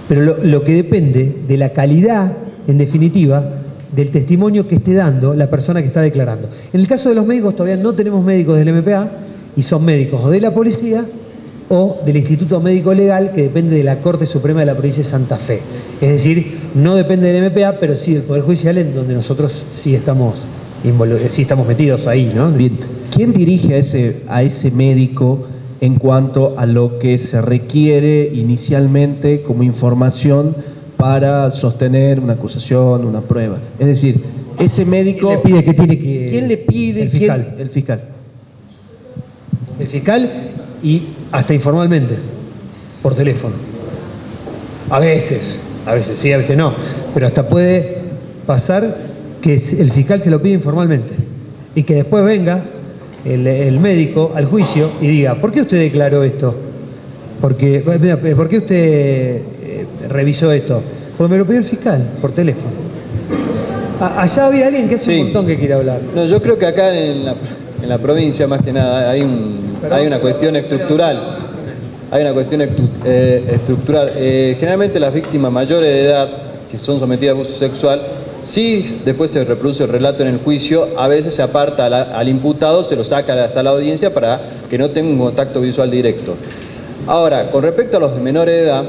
Pero lo que depende de la calidad, en definitiva, del testimonio que esté dando la persona que está declarando. En el caso de los médicos, todavía no tenemos médicos del MPA, y son médicos o de la policía o del Instituto Médico Legal, que depende de la Corte Suprema de la Provincia de Santa Fe. Es decir, no depende del MPA, pero sí del Poder Judicial, en donde nosotros sí estamos metidos ahí, ¿no? Bien. ¿Quién dirige a ese médico en cuanto a lo que se requiere inicialmente como información para sostener una acusación, una prueba? Es decir, ese médico... ¿Quién le pide? El fiscal. El fiscal. El fiscal, y hasta informalmente, por teléfono. A veces sí, a veces no, pero hasta puede pasar que el fiscal se lo pide informalmente y que después venga el médico al juicio y diga, ¿por qué usted declaró esto? ¿Por qué usted revisó esto? Porque me lo pidió el fiscal por teléfono. Allá había alguien que hace un montón que quiere hablar. No, yo creo que acá en la provincia más que nada hay una cuestión estructural. Hay una cuestión estructural. Generalmente las víctimas mayores de edad que son sometidas a abuso sexual, si después se reproduce el relato en el juicio, a veces se aparta al imputado, se lo saca a la sala de audiencia para que no tenga un contacto visual directo. Ahora, con respecto a los de menores de edad,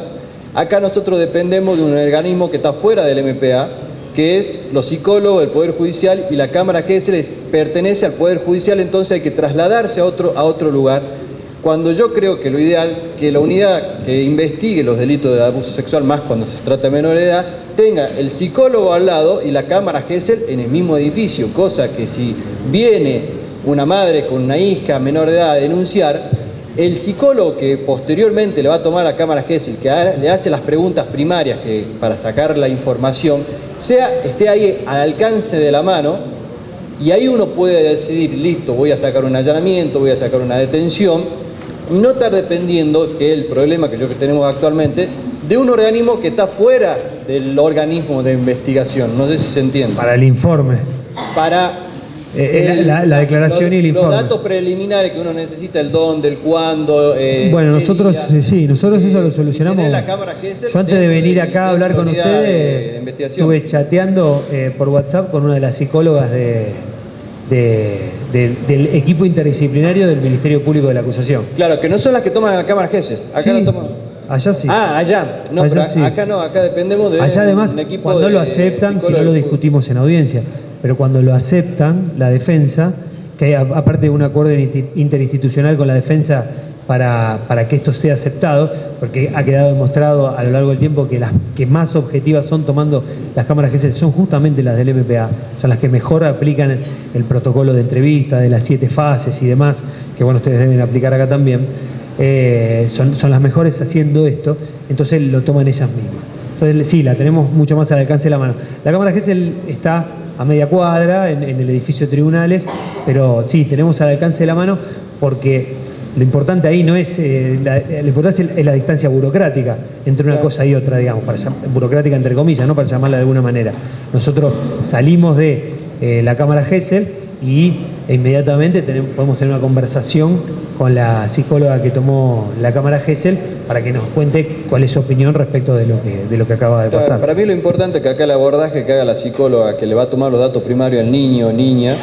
acá nosotros dependemos de un organismo que está fuera del MPA, que es los psicólogos del Poder Judicial, y la Cámara Gesell pertenece al Poder Judicial, entonces hay que trasladarse a otro lugar, cuando yo creo que lo ideal, que la unidad que investigue los delitos de abuso sexual, más cuando se trata de menor de edad, tenga el psicólogo al lado y la Cámara Gesell en el mismo edificio, cosa que si viene una madre con una hija menor de edad a denunciar, el psicólogo que posteriormente le va a tomar a la Cámara Gesell, que le hace las preguntas primarias para sacar la información, esté ahí al alcance de la mano, y ahí uno puede decidir, listo, voy a sacar un allanamiento, voy a sacar una detención, y no estar dependiendo, que es el problema que tenemos actualmente, de un organismo que está fuera del organismo de investigación. No sé si se entiende. Para el informe. Para la declaración y el informe. Los datos preliminares que uno necesita, el dónde, el cuándo. Bueno, nosotros eso lo solucionamos. Yo antes de venir acá a hablar con ustedes, estuve chateando por WhatsApp con una de las psicólogas del equipo interdisciplinario del Ministerio Público de la Acusación. Claro, que no son las que toman la Cámara Gesell. Acá sí, la toman. Allá sí. Ah, allá. No, allá pero sí. Acá no, acá dependemos de allá además, un equipo cuando lo aceptan, si no lo discutimos en audiencia, pero cuando lo aceptan, la defensa, que hay aparte de un acuerdo interinstitucional con la defensa para que esto sea aceptado, porque ha quedado demostrado a lo largo del tiempo que las que más objetivas son tomando las cámaras Gesell son justamente las del MPA, son las que mejor aplican el protocolo de entrevista, de las 7 fases y demás, que bueno, ustedes deben aplicar acá también, son las mejores haciendo esto, entonces lo toman ellas mismas. Entonces sí, la tenemos mucho más al alcance de la mano. La cámara Gesell está a media cuadra en el edificio de tribunales, pero sí, tenemos al alcance de la mano porque lo importante ahí no es, lo importante es la distancia burocrática entre una cosa y otra, digamos, burocrática entre comillas, ¿no? Para llamarla de alguna manera. Nosotros salimos de la cámara Gesell y inmediatamente podemos tener una conversación con la psicóloga que tomó la cámara Gesell para que nos cuente cuál es su opinión respecto de lo que acaba de pasar. Para mí lo importante es que acá el abordaje que haga la psicóloga que le va a tomar los datos primarios al niño o niña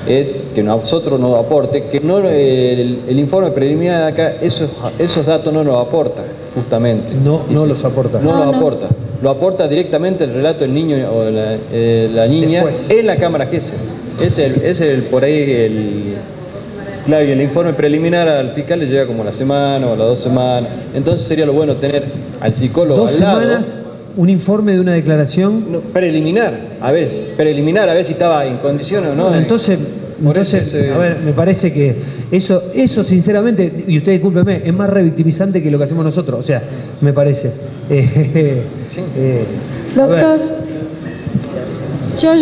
es que nosotros nos aporte, que no el informe preliminar de acá, esos datos no nos aporta, justamente. No los aporta. No los aporta. Lo aporta directamente el relato del niño o la niña después, en la cámara Gesell. Por ahí claro, y el informe preliminar al fiscal le llega como la semana o las 2 semanas. Entonces sería lo bueno tener al psicólogo al lado. 2 semanas, un informe de una declaración. No, preliminar a ver si estaba en condiciones o no. Bueno, entonces a ver, me parece que eso sinceramente, y usted discúlpeme, es más revictimizante que lo que hacemos nosotros. O sea, me parece. Doctor. Yo.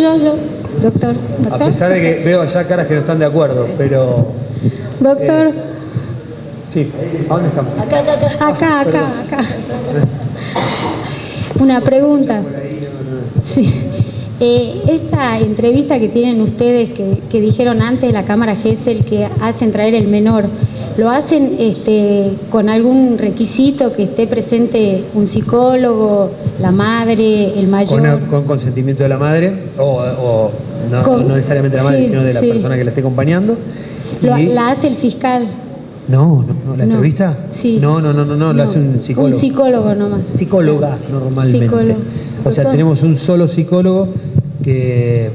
Doctor. A pesar de que veo allá caras que no están de acuerdo, pero... Doctor. Sí, ¿a dónde estamos? Acá. Una pregunta. Sí. Esta entrevista que tienen ustedes, que dijeron antes de la cámara Gesell que hacen traer el menor, ¿lo hacen con algún requisito que esté presente un psicólogo, la madre, el mayor? ¿Con consentimiento de la madre? ¿O no necesariamente la madre, sino de la persona que la esté acompañando? ¿La hace el fiscal? No, ¿la entrevista? Sí. No, lo hace un psicólogo. Un psicólogo nomás. Psicóloga, normalmente. Psicólogo. O sea, tenemos un solo psicólogo que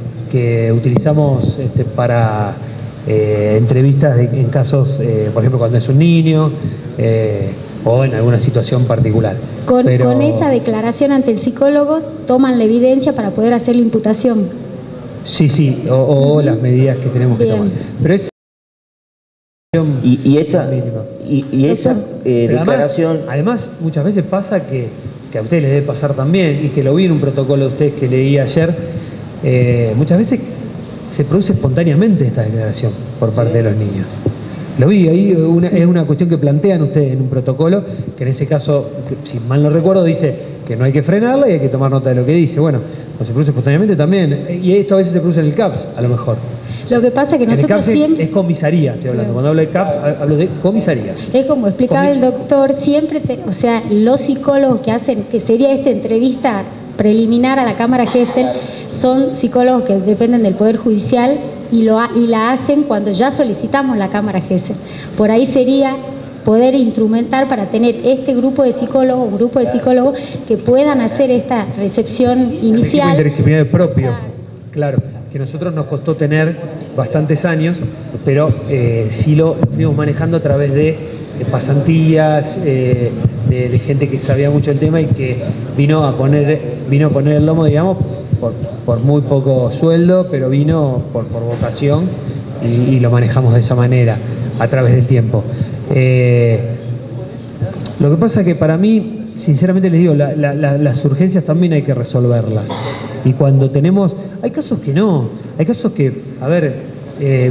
utilizamos para entrevistas en casos, por ejemplo, cuando es un niño o en alguna situación particular. Con esa declaración ante el psicólogo toman la evidencia para poder hacer la imputación. Sí, o las medidas que tenemos que tomar. Pero es esa declaración... Además, muchas veces pasa que a ustedes les debe pasar también, y que lo vi en un protocolo de ustedes que leí ayer, muchas veces se produce espontáneamente esta declaración por parte de los niños. Lo vi, ahí es una cuestión que plantean ustedes en un protocolo, que en ese caso, si mal no recuerdo, dice que no hay que frenarla y hay que tomar nota de lo que dice. Bueno, se produce espontáneamente también, y esto a veces se produce en el CAPS, a lo mejor. Lo que pasa es que En el nosotros CAPS siempre... es comisaría, estoy hablando. Cuando hablo de CAPS, hablo de comisaría. Es como explicaba el doctor, siempre, o sea, los psicólogos que hacen, que sería esta entrevista preliminar a la Cámara Gesell, son psicólogos que dependen del Poder Judicial y la hacen cuando ya solicitamos la Cámara Gesell. Por ahí sería poder instrumentar para tener este grupo de psicólogos, un grupo de psicólogos que puedan hacer esta recepción inicial. El equipo interdisciplinario propio, claro, que a nosotros nos costó tener bastantes años, pero sí lo fuimos manejando a través de pasantías, de gente que sabía mucho el tema y que vino a poner el lomo, digamos, por muy poco sueldo, pero vino por vocación y lo manejamos de esa manera a través del tiempo. Lo que pasa es que para mí, sinceramente les digo, las urgencias también hay que resolverlas. Y cuando tenemos... Hay casos que no, hay casos que, a ver,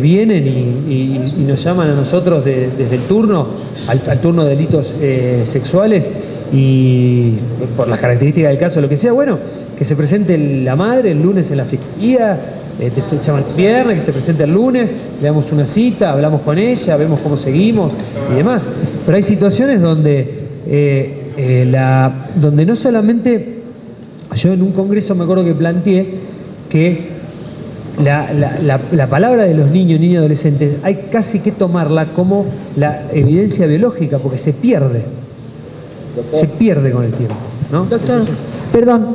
vienen y nos llaman a nosotros desde el turno, al turno de delitos sexuales, y por las características del caso, lo que sea, bueno, que se presente la madre el lunes en la fiscalía, se llama el viernes, que se presente el lunes, le damos una cita, hablamos con ella, vemos cómo seguimos y demás. Pero hay situaciones donde, donde no solamente, yo en un congreso me acuerdo que planteé que la palabra de los niños y adolescentes hay casi que tomarla como la evidencia biológica, porque se pierde con el tiempo, ¿no? Doctor, perdón,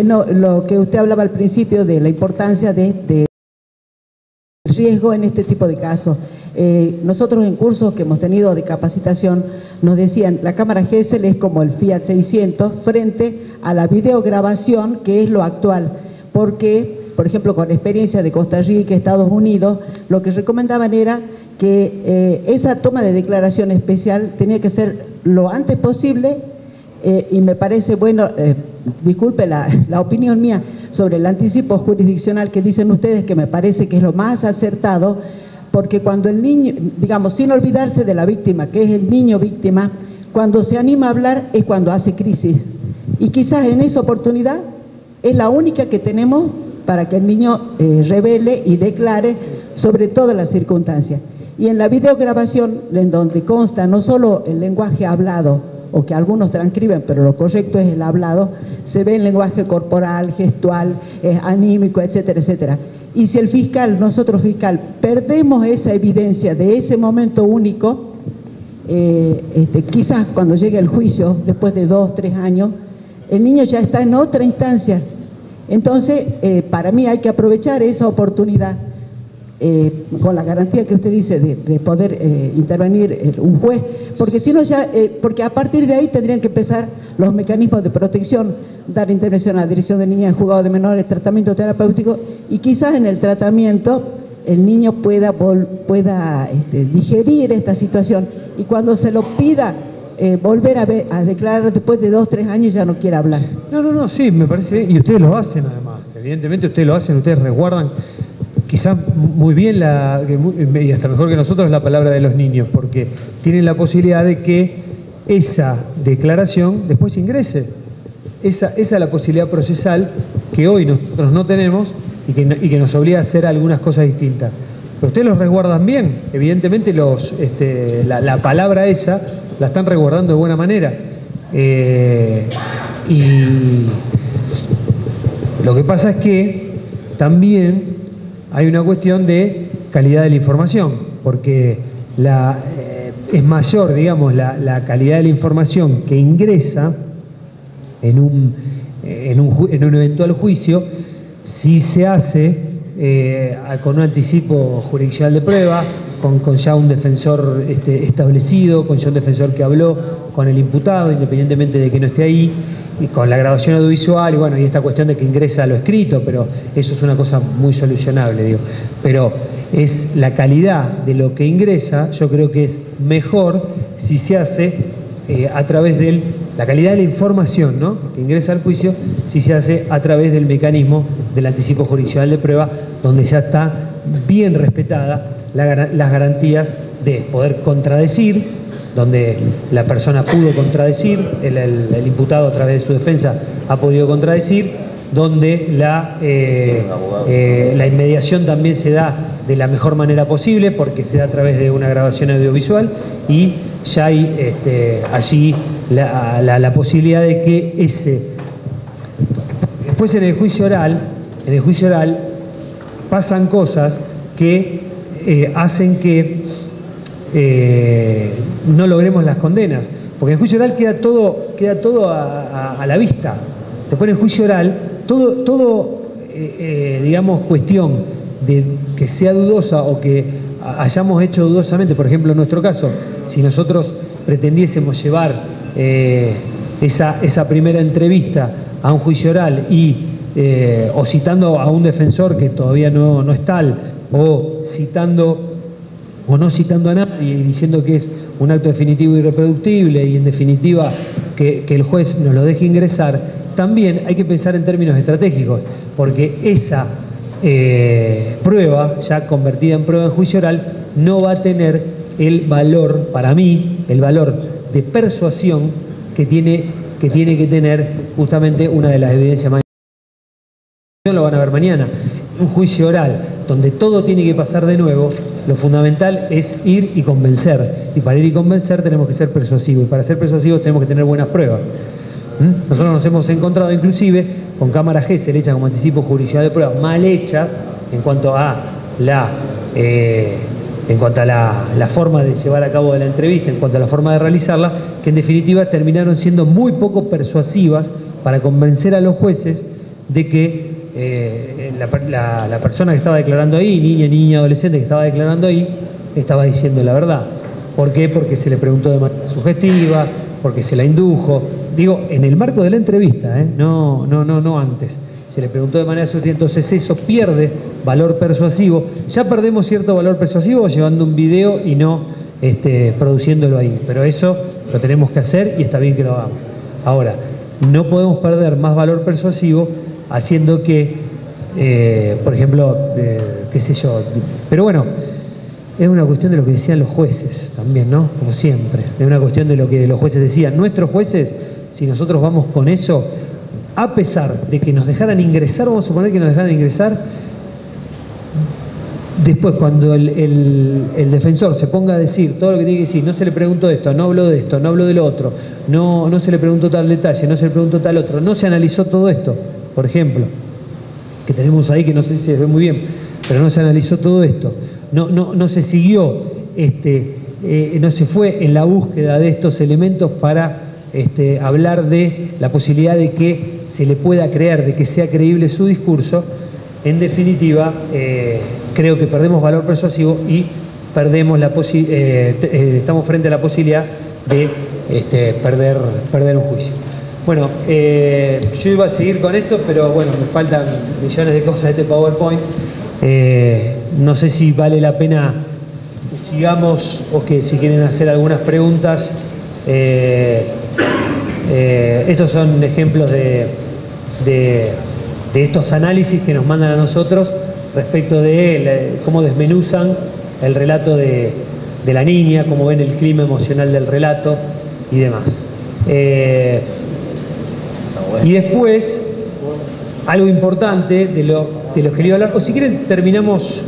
no, lo que usted hablaba al principio de la importancia de riesgo en este tipo de casos. Nosotros en cursos que hemos tenido de capacitación nos decían, la cámara Gesell es como el Fiat 600 frente a la videograbación, que es lo actual, porque, por ejemplo, con experiencia de Costa Rica, Estados Unidos, lo que recomendaban era que esa toma de declaración especial tenía que ser lo antes posible, y me parece bueno, disculpe la opinión mía sobre el anticipo jurisdiccional que dicen ustedes, que me parece que es lo más acertado, porque cuando el niño, digamos, sin olvidarse de la víctima, que es el niño víctima, cuando se anima a hablar es cuando hace crisis, y quizás en esa oportunidad es la única que tenemos para que el niño revele y declare sobre todas las circunstancias. Y en la videograbación, en donde consta no solo el lenguaje hablado, o que algunos transcriben, pero lo correcto es el hablado, se ve el lenguaje corporal, gestual, anímico, etcétera, etcétera. Y si el fiscal, nosotros fiscal, perdemos esa evidencia de ese momento único, quizás cuando llegue el juicio, después de 2 o 3 años, el niño ya está en otra instancia. Entonces, para mí hay que aprovechar esa oportunidad, con la garantía que usted dice de poder intervenir un juez, porque si no ya, porque a partir de ahí tendrían que empezar los mecanismos de protección, dar intervención a la dirección de niñas, juzgado de menores, tratamiento terapéutico, y quizás en el tratamiento el niño pueda digerir esta situación, y cuando se lo pida volver a declarar después de 2 o 3 años ya no quiere hablar. No, sí, me parece bien, y ustedes lo hacen además, evidentemente ustedes lo hacen, ustedes resguardan quizás muy bien, y hasta mejor que nosotros, la palabra de los niños, porque tienen la posibilidad de que esa declaración después ingrese. Esa es la posibilidad procesal que hoy nosotros no tenemos y que nos obliga a hacer algunas cosas distintas. Pero ustedes los resguardan bien, evidentemente la palabra esa la están resguardando de buena manera. Y lo que pasa es que también hay una cuestión de calidad de la información, porque es mayor, digamos, la calidad de la información que ingresa en un eventual juicio si se hace con un anticipo jurisdiccional de prueba, con ya un defensor establecido, con ya un defensor que habló con el imputado, independientemente de que no esté ahí, y con la grabación audiovisual, y bueno, y esta cuestión de que ingresa a lo escrito, pero eso es una cosa muy solucionable, digo. Pero es la calidad de lo que ingresa, yo creo que es mejor si se hace a través de la calidad de la información, ¿no?, que ingresa al juicio, si si se hace a través del mecanismo del anticipo jurisdiccional de prueba, donde ya está bien respetada las garantías de poder contradecir, donde la persona pudo contradecir, el imputado a través de su defensa ha podido contradecir, donde la inmediación también se da de la mejor manera posible, porque se da a través de una grabación audiovisual, y ya hay allí la posibilidad de que después en el juicio oral pasan cosas que hacen que no logremos las condenas, porque en el juicio oral queda todo a la vista. Después en el juicio oral todo digamos, cuestión de que sea dudosa o que hayamos hecho dudosamente, por ejemplo en nuestro caso, si nosotros pretendiésemos llevar esa primera entrevista a un juicio oral o citando a un defensor que todavía no es tal, o no citando a nadie y diciendo que es un acto definitivo e irreproductible, y en definitiva que el juez nos lo deje ingresar, también hay que pensar en términos estratégicos, porque esa prueba, ya convertida en prueba en juicio oral, no va a tener el valor, para mí, el valor de persuasión que tiene que tener justamente una de las evidencias más importantes. Lo van a ver mañana. Un juicio oral donde todo tiene que pasar de nuevo, lo fundamental es ir y convencer, y para ir y convencer tenemos que ser persuasivos, y para ser persuasivos tenemos que tener buenas pruebas. Nosotros nos hemos encontrado inclusive con cámaras Gesell hechas como anticipo jurisdiccional de pruebas, mal hechas en cuanto a la forma de llevar a cabo de la entrevista, en cuanto a la forma de realizarla, que en definitiva terminaron siendo muy poco persuasivas para convencer a los jueces de que la persona que estaba declarando ahí, niña, adolescente que estaba declarando ahí, estaba diciendo la verdad. ¿Por qué? Porque se le preguntó de manera sugestiva, porque se la indujo. Digo, en el marco de la entrevista, no antes. Se le preguntó de manera sugestiva, entonces eso pierde valor persuasivo. Ya perdemos cierto valor persuasivo llevando un video y no produciéndolo ahí. Pero eso lo tenemos que hacer y está bien que lo hagamos. Ahora, no podemos perder más valor persuasivo haciendo que, por ejemplo, qué sé yo, pero bueno, es una cuestión de lo que decían los jueces también, ¿no? Como siempre, es una cuestión de lo que los jueces decían. Nuestros jueces, si nosotros vamos con eso, a pesar de que nos dejaran ingresar, vamos a suponer que nos dejaran ingresar, después cuando el defensor se ponga a decir todo lo que tiene que decir, no se le preguntó esto, no habló de esto, no habló de lo otro, no se le preguntó tal detalle, no se le preguntó tal otro, no se analizó todo esto, por ejemplo, que tenemos ahí, que no sé si se ve muy bien, pero no se analizó todo esto, no se siguió, no se fue en la búsqueda de estos elementos para hablar de la posibilidad de que se le pueda creer, de que sea creíble su discurso. En definitiva, creo que perdemos valor persuasivo y perdemos estamos frente a la posibilidad de perder un juicio. Bueno, yo iba a seguir con esto, pero bueno, me faltan millones de cosas de este PowerPoint. No sé si vale la pena que sigamos o que si quieren hacer algunas preguntas. Estos son ejemplos de estos análisis que nos mandan a nosotros respecto de cómo desmenuzan el relato de la niña, cómo ven el clima emocional del relato y demás. Y después, algo importante de lo que les iba a hablar, o si quieren terminamos,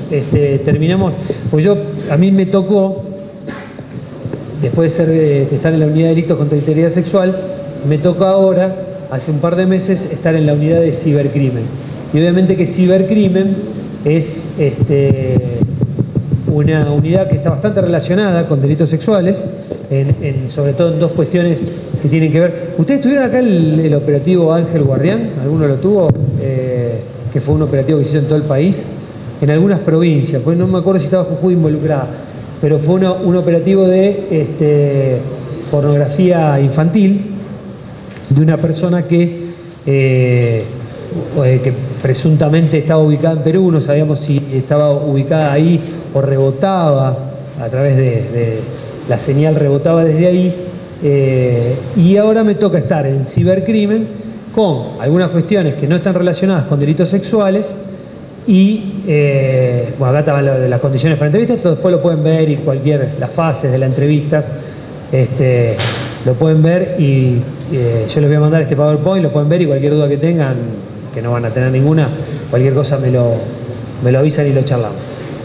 pues a mí me tocó, después de estar en la unidad de delitos contra la integridad sexual, me toca ahora, hace un par de meses, estar en la unidad de cibercrimen. Y obviamente que cibercrimen es una unidad que está bastante relacionada con delitos sexuales, sobre todo en dos cuestiones que tienen que ver. ¿Ustedes tuvieron acá el operativo Ángel Guardián? ¿Alguno lo tuvo? Que fue un operativo que se hizo en todo el país, en algunas provincias, pues no me acuerdo si estaba Jujuy involucrada, pero fue un operativo de pornografía infantil de una persona que presuntamente estaba ubicada en Perú, no sabíamos si estaba ubicada ahí o rebotaba a través de la señal, rebotaba desde ahí, y ahora me toca estar en cibercrimen con algunas cuestiones que no están relacionadas con delitos sexuales y, bueno, acá estaban lo de las condiciones para entrevistas, esto después lo pueden ver y las fases de la entrevista, lo pueden ver y yo les voy a mandar este PowerPoint, lo pueden ver y cualquier duda que tengan, que no van a tener ninguna, cualquier cosa me lo avisan y lo charlamos.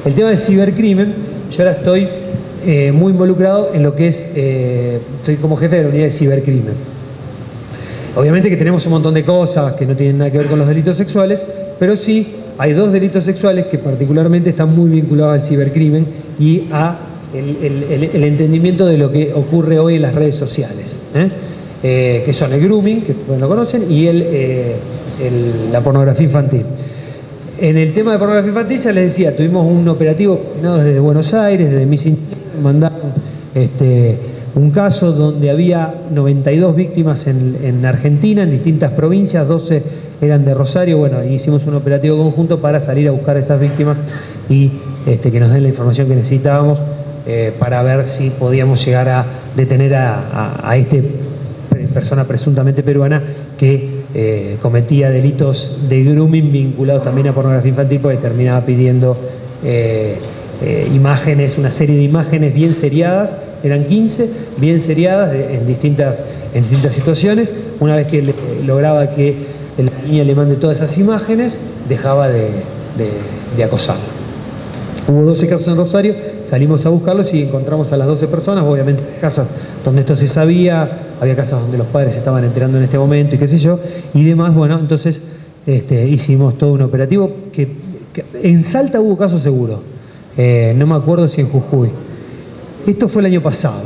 El tema del cibercrimen, yo ahora estoy muy involucrado en lo que es, soy como jefe de la unidad de cibercrimen. Obviamente que tenemos un montón de cosas que no tienen nada que ver con los delitos sexuales, pero sí hay dos delitos sexuales que particularmente están muy vinculados al cibercrimen y a el entendimiento de lo que ocurre hoy en las redes sociales, que son el grooming, que ustedes lo conocen, y la pornografía infantil. En el tema de pornografía infantil, ya les decía, tuvimos un operativo desde Buenos Aires, desde Missing Children, mandaron un caso donde había 92 víctimas en Argentina, en distintas provincias, 12 eran de Rosario. Bueno, hicimos un operativo conjunto para salir a buscar a esas víctimas y que nos den la información que necesitábamos para ver si podíamos llegar a detener a esta persona presuntamente peruana que cometía delitos de grooming vinculados también a pornografía infantil, porque terminaba pidiendo imágenes, una serie de imágenes bien seriadas, eran 15, bien seriadas en distintas situaciones. Una vez que lograba que la niña le mande todas esas imágenes, dejaba de acosarla. Hubo 12 casos en Rosario, salimos a buscarlos y encontramos a las 12 personas, obviamente casas donde esto se sabía, había casas donde los padres se estaban enterando en este momento y qué sé yo, y demás. Bueno, entonces hicimos todo un operativo que en Salta hubo casos seguros, no me acuerdo si en Jujuy. Esto fue el año pasado,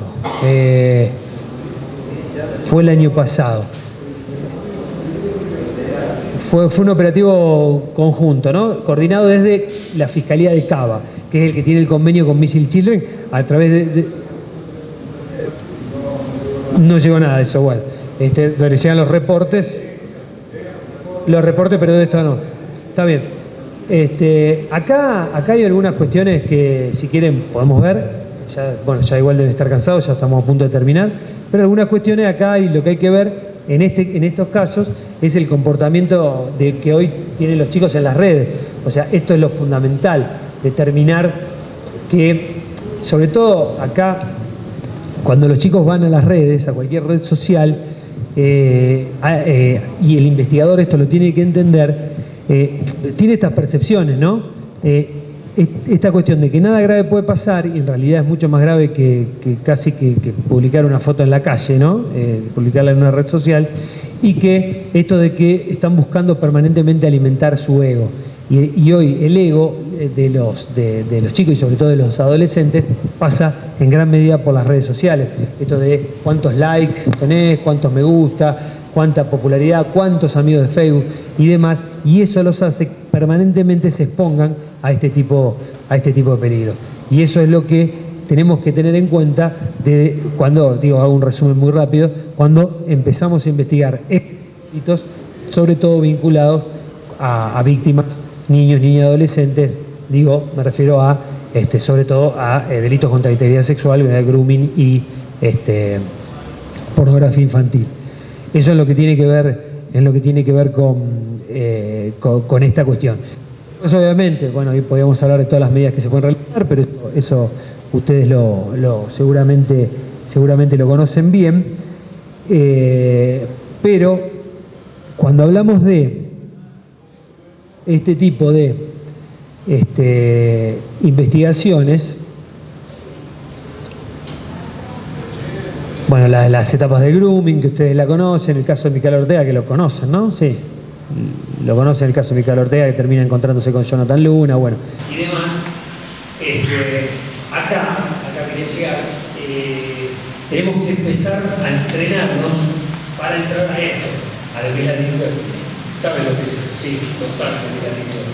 Fue un operativo conjunto, ¿no? Coordinado desde la Fiscalía de Cava, que es el que tiene el convenio con Missing Children, a través no llegó nada de eso, bueno. Donde llegan los reportes, pero de esto no. Está bien. Acá hay algunas cuestiones que, si quieren, podemos ver. Ya igual deben estar cansados, ya estamos a punto de terminar. Pero algunas cuestiones acá, y lo que hay que ver en estos casos es el comportamiento que hoy tienen los chicos en las redes. O sea, esto es lo fundamental, determinar que, sobre todo acá, cuando los chicos van a las redes, a cualquier red social, y el investigador esto lo tiene que entender, tiene estas percepciones, ¿no? Esta cuestión de que nada grave puede pasar, y en realidad es mucho más grave que casi que publicar una foto en la calle, ¿no? Publicarla en una red social, y que esto de que están buscando permanentemente alimentar su ego. Y hoy el ego de los chicos y sobre todo de los adolescentes pasa en gran medida por las redes sociales. Esto de cuántos likes tenés, cuántos me gusta, cuánta popularidad, cuántos amigos de Facebook y demás, y eso los hace permanentemente se expongan a este tipo de peligro. Y eso es lo que tenemos que tener en cuenta cuando, hago un resumen muy rápido, cuando empezamos a investigar estos delitos, sobre todo vinculados a víctimas, niños, niñas y adolescentes, me refiero a, sobre todo a delitos contra la integridad sexual, grooming y pornografía infantil. Eso es lo que tiene que ver con esta cuestión. Pues obviamente, hoy podríamos hablar de todas las medidas que se pueden realizar, pero eso ustedes seguramente lo conocen bien. Pero cuando hablamos de este tipo de investigaciones, las etapas de grooming, que ustedes la conocen, el caso de Micaela Ortega, que lo conocen, ¿no? Sí, lo conocen, el caso de Micaela Ortega, que termina encontrándose con Jonathan Luna, y demás. Acá quería llegar, tenemos que empezar a entrenarnos para entrar a esto, a lo que es la deep web. ¿Saben lo que es esto? Sí, lo saben lo que es la deep web.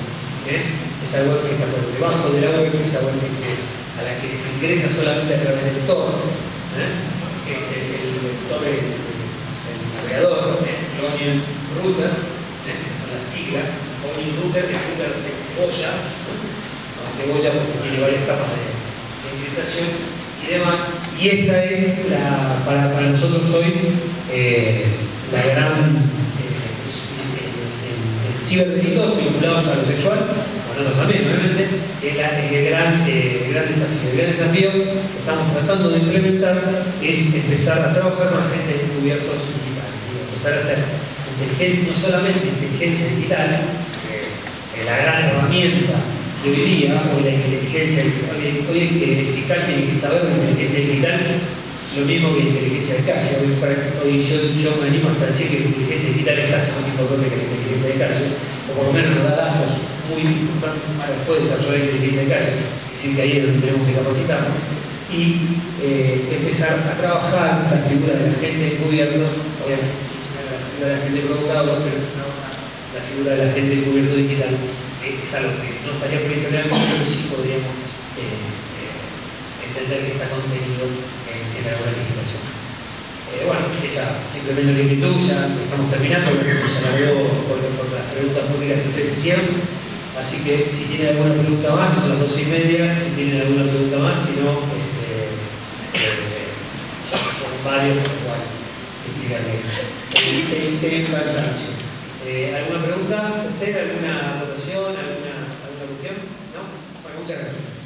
Esa web que está por debajo de la web, esa web a la que se ingresa solamente a través del Tor, que es el Tor, el navegador, Onion Router, esas son las siglas. Onion Router es router de cebolla, ¿no? Cebolla porque tiene varias capas de encriptación y demás. Y esta es para nosotros hoy la gran ciberdelitos vinculados a lo sexual, nosotros también, obviamente, es el gran desafío. El gran desafío que estamos tratando de implementar es empezar a trabajar con agentes encubiertos digitales, empezar a hacer inteligencia, no solamente inteligencia digital, la gran herramienta de hoy día, hoy la inteligencia, hoy el fiscal tiene que saber de inteligencia digital, lo mismo que inteligencia de caso. Hoy yo me animo hasta decir que la inteligencia digital es casi más importante que la inteligencia de caso, o por lo menos nos da datos muy importantes para después desarrollar la inteligencia de caso, es decir, que ahí es donde tenemos que capacitarnos, y empezar a trabajar la figura del agente encubierto, obviamente, sí, la figura del agente provocador, pero la figura del agente encubierto digital es algo que no estaría previsto realmente, pero sí podríamos entender que está contenido en alguna legislación. Bueno, esa simplemente una inquietud, ya estamos terminando, se alargó por las preguntas públicas que ustedes hicieron, así que si tienen alguna pregunta más, son las 12:30, si tienen alguna pregunta más, si no, ya son varios, igual, explicarle el cansancio. ¿Alguna pregunta? ¿Hacer alguna anotación? ¿Alguna cuestión? ¿No? Bueno, muchas gracias.